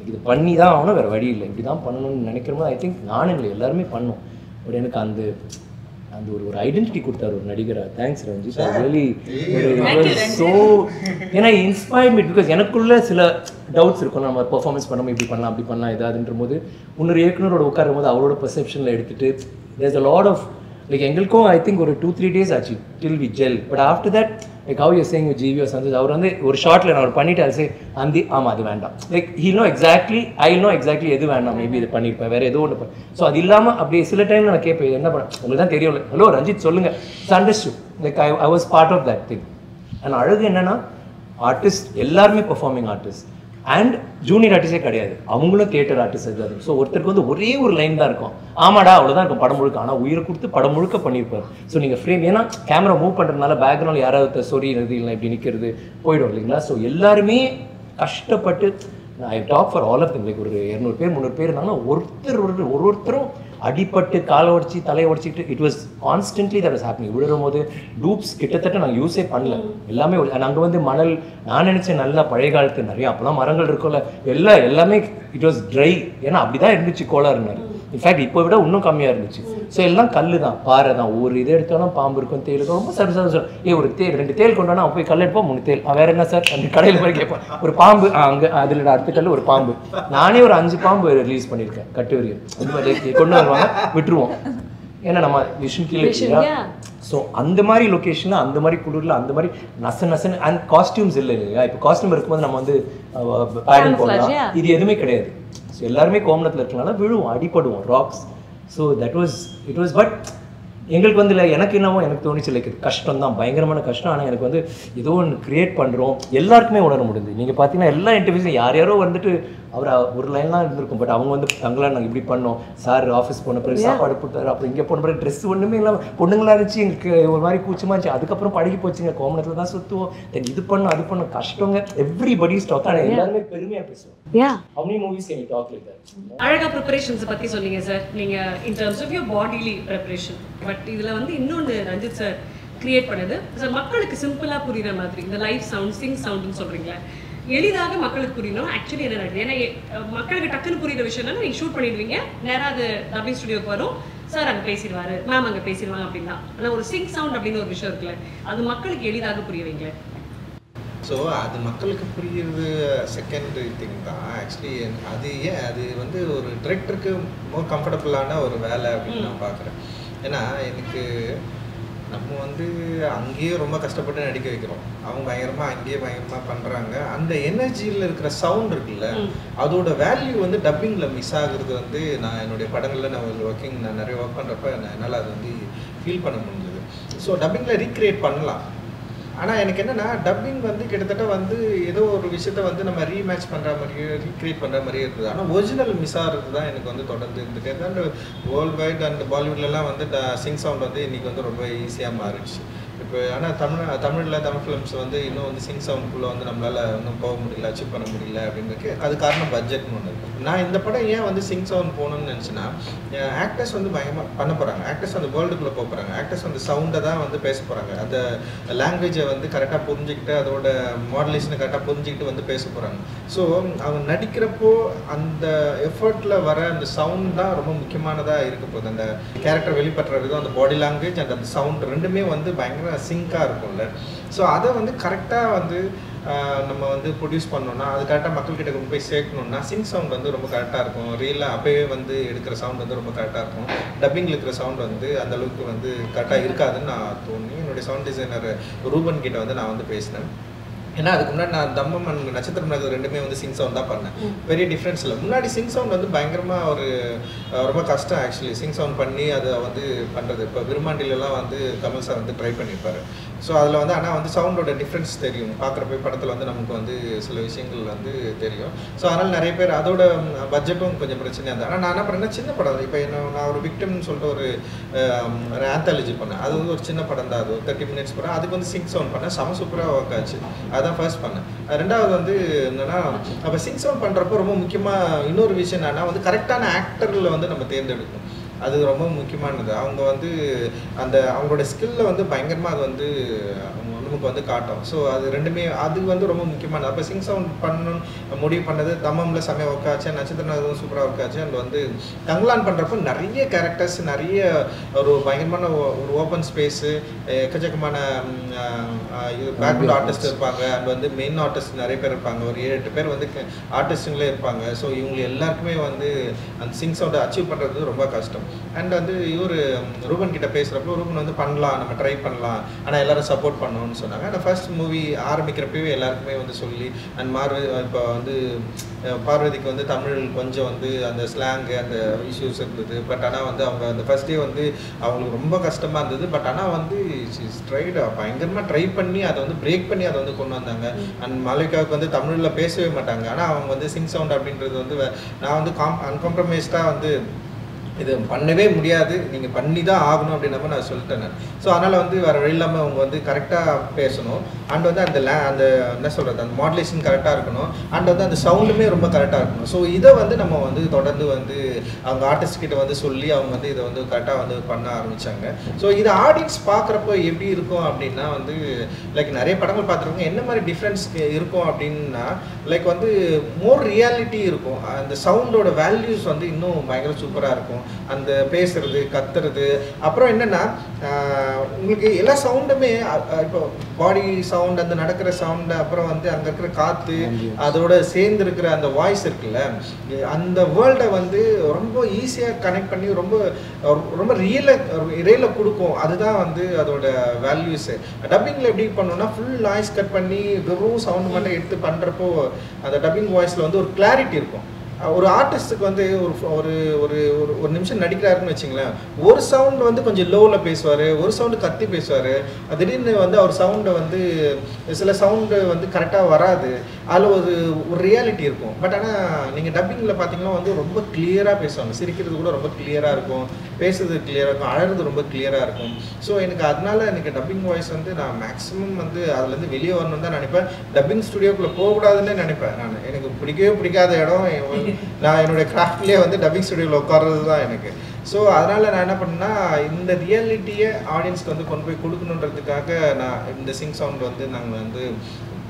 இது பண்ணி தான் ஆகணும், வேறு வழி இல்லை. இப்படி தான் பண்ணணும்னு நினைக்கிறோமோ ஐ திங்க் நானும் இல்லை எல்லாருமே பண்ணோம். பட் எனக்கு அந்த ஒரு ஐடென்டிட்டி கொடுத்தாரு ஒரு நடிகராக. தேங்க்ஸ் ரஞ்சித், ரியலி ஸோ ஏன்னா இன்ஸ்பயர் மீ. பிகாஸ் எனக்குள்ள சில டவுட்ஸ் இருக்கும், நம்ம பெர்ஃபார்மன்ஸ் பண்ணாமல் இப்படி பண்ணலாம் அப்படி பண்ணலாம் ஏதாதுன்ற போது இன்னொரு இயக்குனரோட உட்காரும் போது அவரோட பெர்செப்ஷனில் எடுத்துகிட்டு there's a lot of like எங்களுக்கும் ஐ திங்க் ஒரு 2-3 days ஆச்சு till we gel. But after that like how you saying with GV Santhosh அவர் வந்து ஒரு ஷார்ட்டில் நான் அவர் பண்ணிட்டு அது ஆமாம் அது வேண்டாம், லைக் ஹீ நோ எக்ஸாக்ட்லி எது வேண்டாம், மேபி இது பண்ணியிருப்பேன் வேறு ஏதோ ஒன்று. ஸோ அது இல்லாமல் அப்படியே சில டைமில் நான் கேட்பேன் என்ன பண்ண உங்களுக்கு தான் தெரியும், ஹலோ ரஞ்சித் சொல்லுங்கள், it's understood like I was part of that thing. And அழகு என்னன்னா ஆர்டிஸ்ட் எல்லாருமே பெர்ஃபார்மிங் ஆர்டிஸ்ட் அண்ட் ஜூனியர் ஆர்டிஸ்டே கிடையாது, அவங்களும் தியேட்டர் ஆர்டிஸ்ட் இருக்காது. ஸோ ஒருத்தருக்கு வந்து ஒரே ஒரு லைன் தான் இருக்கும், ஆமாடா அவ்வளோதான் இருக்கும் படம் முழுக்க. ஆனால் உயிரை கொடுத்து படம் முழுக்க பண்ணியிருப்பார். ஸோ நீங்கள் ஃப்ரேம் ஏன்னா கேமரா மூவ் பண்ணுறதுனால பேக்ரவுண்டில் யாராவது சொரியிறது இல்லை இப்படி நிற்கிறது போயிடும் இல்லைங்களா. ஸோ எல்லாருமே கஷ்டப்பட்டு I talk for all of them. Like ஒரு 200 பேர் 300 பேர் இருந்தாங்கன்னா ஒருத்தரும் அடிப்பட்டு காலை உடச்சி தலையை உடச்சிட்டு it was constantly that was happening. விழுறும் போது டூப்ஸ் கிட்டத்தட்ட நாங்கள் யூஸே பண்ணல, எல்லாமே நாங்கள் வந்து மணல் நான் நினச்சேன் நல்லா பழைய காலத்து நிறைய அப்போலாம் மரங்கள் இருக்கும்ல எல்லாமே இட் வாஸ் ட்ரை. ஏன்னா அப்படி தான் இருந்துச்சு கோளாறுனாரு. இன்ஃபேக்ட் இப்போ விட இன்னும் கம்மியாக இருந்துச்சு. ஸோ எல்லாம் கல் தான் பாறை தான். ஒரு இதை எடுத்தாலும் பாம்பு இருக்கும் தேல் இருக்கும். ரொம்ப சரி ஒரு தேல் 2 தேல் கொண்டானா அவன் போய் கல் எடுப்போம் 3 தேல் வேற என்ன சார் அந்த கடையில் போய் கேட்பான் ஒரு பாம்பு அங்கே அதில் அடுத்த கல் ஒரு பாம்பு. நானே ஒரு 5 பாம்பு ரிலீஸ் பண்ணியிருக்கேன் கட்டுவரியல். அந்த மாதிரி கொண்டு வருவாங்க விட்டுருவோம் ஏன்னா நம்ம விஷன் கீழே. ஸோ அந்த மாதிரி லொக்கேஷனில் அந்த மாதிரி குளிரில் அந்த மாதிரி நசன்னு அண்ட் காஸ்டியூம்ஸ் இல்லை இல்லையா. இப்போ காஸ்டியூம் இருக்கும்போது நம்ம வந்து பேடிங் போடலாம், இது எதுவுமே கிடையாது. ஸோ எல்லாருமே கோமணத்தில் இருக்கனால விழுவோம் அடிப்படுவோம் rocks. So that was it was but எங்களுக்கு வந்து இல்லை எனக்கு என்னவோ எனக்கு தோணிச்சு லைக் கஷ்டம் தான் பயங்கரமான கஷ்டம். ஆனால் எனக்கு வந்து ஏதோ ஒன்று க்ரியேட் பண்ணுறோம் எல்லாருக்குமே உணர முடியுது. நீங்கள் பார்த்தீங்கன்னா எல்லா இன்டர்வியூஸும் யாரோ வந்துட்டு அவர் ஒரு லைன்லாம் இருந்திருக்கும் பட் அவங்க வந்து தங்களாம் நாங்கள் இப்படி பண்ணோம் சார் ஆஃபீஸ் போன பிறகு சாப்பாடு போட்டார் அப்புறம் இங்கே போன பிறகு ட்ரெஸ் ஒன்றுமே இல்லாமல் பொண்ணுங்களா இருந்துச்சு எங்களுக்கு ஒரு மாதிரி கூச்சமாக இருந்துச்சு. அதுக்கப்புறம் பழகி போச்சுங்க கோமணத்தில் தான் சுற்றுவோம் தென் இது பண்ணோம் அது பண்ணோம் கஷ்டங்க எவ்ரிபடி ஸ்டாக். ஆனால் எல்லாருமே பெருமையாக பேசுவோம். How many movies can you talk like that? அழகா ப்ரிப்பரேஷன்ஸ் பத்தி சொன்னீங்க சார் நீங்க in terms of your bodily preparation. But இதுல வந்து இன்னொன்று ரஞ்சித் சார் கிரியேட் பண்ணது சார் மக்களுக்கு சிம்பிளா புரியுற மாதிரி இந்த லைவ் சவுண்ட் சிங் சவுண்ட்னு சொல்றீங்களா எளிதாக மக்களுக்கு புரியணும். ஆக்சுவலி என்ன நடக்குது ஏன்னா மக்களுக்கு டக்குன்னு புரியுற விஷயம்னா நீங்க ஷூட் பண்ணிடுவீங்க நேராக அது டப்பிங் ஸ்டுடியோக்கு வரும் சார் அங்கே பேசிடுவாரு மேம் அங்கே பேசிடுவாங்க அப்படின்னா. ஆனால் ஒரு சிங் சவுண்ட் அப்படின்னு ஒரு விஷயம் இருக்குல்ல அது மக்களுக்கு எளிதாக புரியுவீங்களே. ஸோ அது மக்களுக்கு புரியுறது செகண்டரி திங் தான் ஆக்சுவலி. அது வந்து ஒரு டிரெக்டருக்கு மோர் கம்ஃபர்டபுளான ஒரு வேலை அப்படின்னு நான் பார்க்குறேன். ஏன்னா எனக்கு நம்ம வந்து அங்கேயே ரொம்ப கஷ்டப்பட்டு நடிக்க வைக்கிறோம், அவங்க பயங்கரமாக அங்கேயே பயங்கரமாக பண்ணுறாங்க. அந்த எனர்ஜியில் இருக்கிற சவுண்ட் இருக்குல்ல அதோட வேல்யூ வந்து டப்பிங்கில் மிஸ் ஆகுறது வந்து நான் என்னுடைய படங்களில் நான் நிறைய ஒர்க் பண்ணுறப்ப என்னால் அது வந்து ஃபீல் பண்ண முடிஞ்சது. ஸோ டப்பிங்கில் ரீக்ரியேட் பண்ணலாம். ஆனால் எனக்கு என்னென்னா டப்பிங் வந்து கிட்டத்தட்ட வந்து ஏதோ ஒரு விஷயத்த வந்து நம்ம ரீமேட்ச் பண்ணுற மாதிரியே ரீக்ரியேட் பண்ணுற மாதிரியே இருக்குது. ஆனால் ஒரிஜினல் மிஸ் ஆகிறது தான் எனக்கு வந்து தொடர்ந்து இருந்துகிட்டே தான். அந்த வேர்ல்டு வைட் அண்ட் பாலிவுட்லலாம் வந்து சிங் சவுண்ட் வந்து இன்றைக்கி வந்து ரொம்ப ஈஸியாக மாறிடுச்சு இப்போ. ஆனால் தமிழ் ஃபிலிம்ஸ் வந்து இன்னும் வந்து சிங் சவுண்ட்குள்ளே வந்து நம்மளால் இன்னும் போக முடியல அச்சீவ் பண்ண முடியல அப்படின்றதுக்கு அது காரணம் பட்ஜெட்னு ஒன்று இருக்குது. நான் இந்த படம் ஏன் வந்து சிங் சவுண்ட் போகணும்னு நினச்சின்னா ஆக்டர்ஸ் வந்து பயங்கரமாக பண்ண போகிறாங்க, ஆக்டர்ஸ் வந்து வேர்ல்டுக்குள்ளே போக போகிறாங்க, ஆக்டர்ஸ் வந்து சவுண்டை தான் வந்து பேச போகிறாங்க, அந்த லாங்குவேஜை வந்து கரெக்டாக புரிஞ்சுக்கிட்டு அதோட மாடுலேஷனை கரெக்டாக புரிஞ்சுக்கிட்டு வந்து பேச போகிறாங்க. ஸோ அவங்க நடிக்கிறப்போ அந்த எஃபர்ட்டில் வர அந்த சவுண்ட் தான் ரொம்ப முக்கியமானதாக இருக்க போகுது. அந்த கேரக்டர் வெளிப்படுற விதம் அந்த பாடி லாங்குவேஜ் அண்ட் அந்த சவுண்ட் ரெண்டுமே வந்து பயங்கர சிங்காக இருக்கும்ல. ஸோ அதை வந்து கரெக்டாக வந்து நம்ம வந்து ப்ரொடியூஸ் பண்ணோன்னா அது கரெக்டாக மக்கள்கிட்ட கொண்டு போய் சேர்க்கணுன்னா சிங் சவுண்ட் வந்து ரொம்ப கரெக்டாக இருக்கும். ரியலாக அப்போவே வந்து எடுக்கிற சவுண்ட் வந்து ரொம்ப கரெக்டாக இருக்கும். டப்பிங்கில் இருக்கிற சவுண்ட் வந்து அந்தளவுக்கு வந்து கரெக்டாக இருக்காதுன்னு நான் தோணி என்னுடைய சவுண்ட் டிசைனர் ரூபன் கிட்ட வந்து நான் வந்து பேசினேன். ஏன்னா அதுக்கு முன்னாடி நான் தம்மம் அண்ட் நட்சத்திரம் நகர் ரெண்டுமே வந்து சிங் சவுண்ட் தான் பண்ணேன். பெரிய டிஃப்ரென்ஸ் இல்லை. முன்னாடி சிங் சவுண்ட் வந்து பயங்கரமாக ஒரு ரொம்ப கஷ்டம் ஆக்சுவலி சிங் சவுண்ட் பண்ணி அதை வந்து பண்ணுறது. இப்போ விருமாண்டிலெலாம் வந்து கமல் சார் வந்து ட்ரை பண்ணியிருப்பார். ஸோ அதில் வந்து ஆனால் வந்து சவுண்டோட டிஃப்ரென்ஸ் தெரியும் பார்க்குறப்ப படத்தில் வந்து நமக்கு வந்து சில விஷயங்கள் வந்து தெரியும். ஸோ அதனால் நிறைய பேர் அதோட பட்ஜெட்டும் கொஞ்சம் பிரச்சனையாக இருந்தது. ஆனால் நான் என்ன பண்ணேன்னா சின்ன படம் இப்போ நான் ஒரு விக்டிம்னு சொல்லிட்டு ஒரு ஆந்தாலஜி பண்ணேன். அது வந்து ஒரு சின்ன படம் தான், அது ஒரு 30 minutes படம். அதுக்கு வந்து சிங் சவுண்ட் பண்ணேன், செம சூப்பராக ஒர்க் ஆச்சு. அதான் ஃபர்ஸ்ட் பண்ணேன். ரெண்டாவது வந்து என்னென்னா அப்போ சிங் சவுண்ட் பண்ணுறப்போ ரொம்ப முக்கியமாக இன்னொரு விஷயம் என்னென்னா வந்து கரெக்டான ஆக்டரில் வந்து நம்ம தேர்ந்தெடுக்கணும். அது ரொம்ப முக்கியமானது. அவங்க வந்து அந்த அவங்களோட ஸ்கில்ல வந்து பயங்கரமாக அது வந்து நமக்கு வந்து காட்டும். ஸோ அது ரெண்டுமே அது வந்து ரொம்ப முக்கியமானது. அப்போ சிங் சவுண்ட் பண்ணணும் முடிவு பண்ணது தம்மம்ல செமையாக ஒர்க் ஆச்சு, நட்சத்திரம் சூப்பராக ஒர்க் ஆச்சு. அண்ட் வந்து தங்கலான் பண்ணுறப்போ நிறைய கேரக்டர்ஸ் நிறைய ஒரு பயங்கரமான ஒரு ஓப்பன் ஸ்பேஸு எக்கச்சக்கமான பேக்ரவுண்ட் ஆர்டிஸ்ட் இருப்பாங்க. அண்ட் வந்து மெயின் ஆர்டிஸ்ட் நிறைய பேர் இருப்பாங்க, ஒரு 7-8 பேர் வந்து ஆர்டிஸ்ட்டுங்களே இருப்பாங்க. ஸோ இவங்க எல்லாருக்குமே வந்து அந்த சிங் சவுண்டை அச்சீவ் பண்ணுறது ரொம்ப கஷ்டம். அண்ட் வந்து இவர் ரூபன் கிட்ட பேசுகிறப்போ ரூபன் வந்து பண்ணலாம், நம்ம ட்ரை பண்ணலாம், ஆனால் எல்லாரும் சப்போர்ட் பண்ணணும்னு அப்படின்னு சொன்னாங்க. ஆனால் ஃபர்ஸ்ட் மூவி ஆரம்பிக்கிறப்பவே எல்லாருக்குமே வந்து சொல்லி அண்ட் இப்போ வந்து பார்வதிக்கு வந்து தமிழ் கொஞ்சம் வந்து அந்த ஸ்லாங்கு அந்த இஷ்யூஸ் இருந்தது. பட் ஆனால் வந்து அவங்க அந்த ஃபர்ஸ்ட் டே வந்து அவங்களுக்கு ரொம்ப கஷ்டமாக இருந்தது. பட் ஆனால் வந்து பயங்கரமாக ட்ரை பண்ணி அதை வந்து பிரேக் பண்ணி அதை வந்து கொண்டு வந்தாங்க. அண்ட் மாலிகாவுக்கு வந்து தமிழில் பேசவே மாட்டாங்க. ஆனால் அவங்க வந்து சிங் சவுண்ட் அப்படின்றது வந்து நான் வந்து அன்காம்ப்ரமைஸ்டாக வந்து இது பண்ணவே முடியாது, நீங்கள் பண்ணி தான் ஆகணும் அப்படின்ற மாதிரி நான் சொல்லிட்டேன். ஸோ அதனால் வந்து வேறு வழி இல்லாமல் அவங்க வந்து கரெக்டாக பேசணும். அண்ட் வந்து அந்த என்ன சொல்கிறது அந்த மாடுலேஷன் கரெக்டாக இருக்கணும். அண்ட் வந்து அந்த சவுண்டுமே ரொம்ப கரெக்டாக இருக்கணும். ஸோ இதை வந்து நம்ம வந்து தொடர்ந்து வந்து அவங்க ஆர்டிஸ்ட் கிட்ட வந்து சொல்லி அவங்க வந்து இதை வந்து கரெக்டாக வந்து பண்ண ஆரம்பித்தாங்க. ஸோ இதை ஆடியன்ஸ் பார்க்குறப்போ எப்படி இருக்கும் அப்படின்னா வந்து லைக் நிறைய படங்கள் பார்த்துருக்கோங்க, என்ன மாதிரி டிஃப்ரென்ஸ் இருக்கும் அப்படின்னா லைக் வந்து மோர் ரியாலிட்டி இருக்கும். அந்த சவுண்டோட வேல்யூஸ் வந்து இன்னும் பயங்கர சூப்பராக இருக்கும். அந்த பேசுறது கத்துறது அப்புறம் என்னன்னா உங்களுக்கு எல்லா சவுண்டுமே இப்போ பாடி சவுண்ட் அந்த நடக்கிற சவுண்டு அப்புறம் வந்து அங்கே இருக்கிற காற்று அதோட சேர்ந்து இருக்கிற அந்த வாய்ஸ் இருக்குல்ல அந்த வேர்ல்டை வந்து ரொம்ப ஈஸியாக கனெக்ட் பண்ணி ரொம்ப ரொம்ப ரியலாக கொடுக்கும். அதுதான் வந்து அதோட வேல்யூஸு. டப்பிங்கில் எப்படி பண்ணோம்னா ஃபுல் நாய்ஸ் கட் பண்ணி வெறும் சவுண்டு மட்டும் எடுத்து பண்ணுறப்போ அந்த டப்பிங் வாய்ஸில் வந்து ஒரு கிளாரிட்டி இருக்கும். ஒரு ஆர்டிஸ்ட்டுக்கு வந்து ஒரு ஒரு ஒரு நிமிஷம் நடிக்கிறாருன்னு வச்சுங்களேன், ஒரு சவுண்டு வந்து கொஞ்சம் லோவில் பேசுவார், ஒரு சவுண்டு கத்தி பேசுவார். திடீர்னு வந்து அவர் சவுண்டை வந்து சில சவுண்டு வந்து கரெக்டாக வராது, அதில் ஒரு ரியாலிட்டி இருக்கும். பட் ஆனால் நீங்கள் டப்பிங்கில் பார்த்தீங்கன்னா வந்து ரொம்ப கிளியராக பேசுவாங்க. சிரிக்கிறது கூட ரொம்ப கிளியராக இருக்கும், பேசுறது கிளியராக இருக்கும், அழகிறது ரொம்ப கிளியராக இருக்கும். ஸோ அதனால எனக்கு டப்பிங் வாய்ஸ் வந்து நான் மேக்ஸிமம் வந்து அதுலேருந்து வெளியே வரணும்னு தான் நினைப்பேன். டப்பிங் ஸ்டுடியோக்குள்ளே போகக்கூடாதுன்னு நினைப்பேன். எனக்கு பிடிக்கவே பிடிக்காத இடம் நான் என்னுடைய கிராஃப்ட்லேயே வந்து டப்பிங் ஸ்டுடியோவில் உட்கார்றது தான் எனக்கு. ஸோ அதனால் நான் என்ன பண்ணேன்னா இந்த ரியாலிட்டியை ஆடியன்ஸ்க்கு வந்து கொண்டு போய் கொடுக்கணுன்றதுக்காக நான் இந்த சிங் சவுண்ட் வந்து நாங்கள் வந்து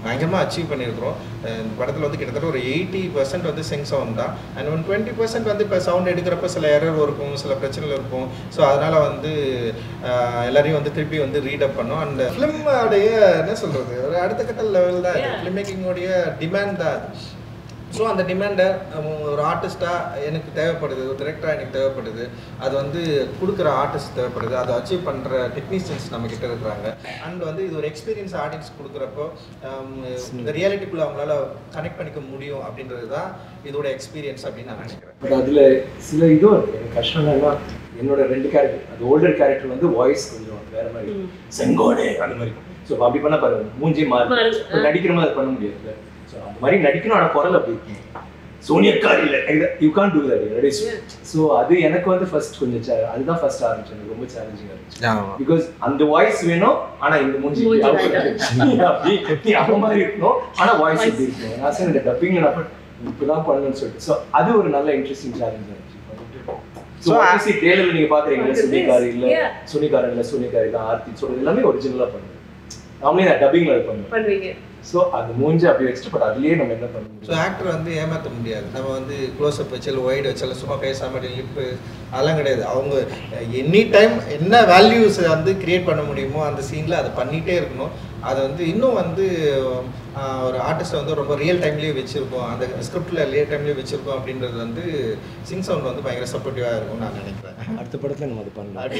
பயங்கரமாக அச்சீவ் பண்ணியிருக்கிறோம். இந்த படத்தில் வந்து கிட்டத்தட்ட ஒரு 80% வந்து சிங் சவுண்ட் தான். அண்ட் 20% வந்து இப்போ சவுண்ட் எடுக்கிறப்ப சில எரர் இருக்கும், சில பிரச்சனைகள் இருக்கும். ஸோ அதனால் வந்து எல்லாரையும் வந்து திருப்பி வந்து ரீடப் பண்ணோம். அந்த ஃபிலிமோடைய என்ன சொல்கிறது ஒரு அடுத்த கட்ட லெவல் தான் ஃபிலிம் மேக்கிங்கோடைய டிமாண்ட் தான் அது. ஸோ அந்த டிமாண்டை ஒரு ஆர்டிஸ்ட்டாக எனக்கு தேவைப்படுது, ஒரு டிரெக்டராக எனக்கு தேவைப்படுது, அது வந்து கொடுக்குற ஆர்டிஸ்ட் தேவைப்படுது, அதை அச்சீவ் பண்ணுற டெக்னீஷியன்ஸ் நம்மக்கிட்ட இருக்கிறாங்க. அண்ட் வந்து இது ஒரு எக்ஸ்பீரியன்ஸ் ஆடியன்ஸ் கொடுக்குறப்போ இந்த ரியாலிட்டிக்குள்ளே அவங்களால கனெக்ட் பண்ணிக்க முடியும் அப்படின்றது தான் இதோட எக்ஸ்பீரியன்ஸ் அப்படின்னு நான் நினைக்கிறேன். பட் அதில் சில இதுவும் இருக்குது எனக்கு கஷ்டம்னா என்னோட 2 கேரக்டர், அது ஓல்டர் கேரக்டர் வந்து வாய்ஸ் கொஞ்சம் வேறு மாதிரி செங்கோடே அந்த மாதிரி. ஸோ அப்படி பண்ணால் பாருங்க மூஞ்சி மாறி நடிக்கிற மாதிரி பண்ண முடியாது. ஸோ அந்த மாதிரி நடிக்கணும், ஆனால் குரல் அப்படி இருக்கும். சோனியக்கார் இல்லை, you can do that. So அது எனக்கு வந்து ஃபர்ஸ்ட் கொஞ்சம் அதுதான் ஃபர்ஸ்ட் ஆரம்பிச்சு எனக்கு ரொம்ப சேலஞ்சிங்காக இருந்துச்சு. பிகாஸ் அந்த வாய்ஸ் வேணும், ஆனால் இந்த மூஞ்சி அப்படி அந்த மாதிரி இருக்கணும், ஆனால் வாய்ஸ் எப்படி இருக்கணும். நான் சார் இந்த டப்பிங்கில் நான் இப்படிதான் பண்ணணும்னு சொல்லிட்டு. ஸோ அது ஒரு நல்ல இன்ட்ரெஸ்டிங் சேலஞ்சாக இருந்துச்சு. ஸோ ஆர்சி ட்ரெயிலர் நீங்கள் பார்க்குறீங்களா, சுனிகார் இல்லை சுனிகார் இல்லை சுனிகார் தான் ஆர்த்தி சொல்கிறது எல்லாமே ஒரிஜினலாக பண்ணுவேன். நாமளே நான் டப்பிங்கில் அது பண்ணுவேன். ஸோ அது மூஞ்சி அப்படி வச்சுட்டு பட் அதுலேயே நம்ம என்ன பண்ணணும். ஸோ ஆக்டர் வந்து ஏமாற்ற முடியாது. நம்ம வந்து க்ளோஸ்அப் வச்சாலும் ஒய்டு வச்சாலும் சும்மா பேசாமல் லிப்பு அதெல்லாம் கிடையாது. அவங்க எனி டைம் என்ன வேல்யூஸ் வந்து கிரியேட் பண்ண முடியுமோ அந்த சீனில் அதை பண்ணிகிட்டே இருக்கணும். அதை வந்து இன்னும் வந்து ஒரு ஆர்டிஸ்ட்டை வந்து ரொம்ப ரியல் டைம்லேயே வச்சுருக்கோம், அந்த ஸ்கிரிப்டில் ரியல் டைம்லேயே வச்சுருக்கோம் அப்படின்றது வந்து சிங் சவுண்ட் வந்து பயங்கர சப்போர்ட்டிவாக இருக்கும்னு நான் நினைக்கிறேன். அடுத்த படத்தில் நம்ம அது பண்ணலாம்.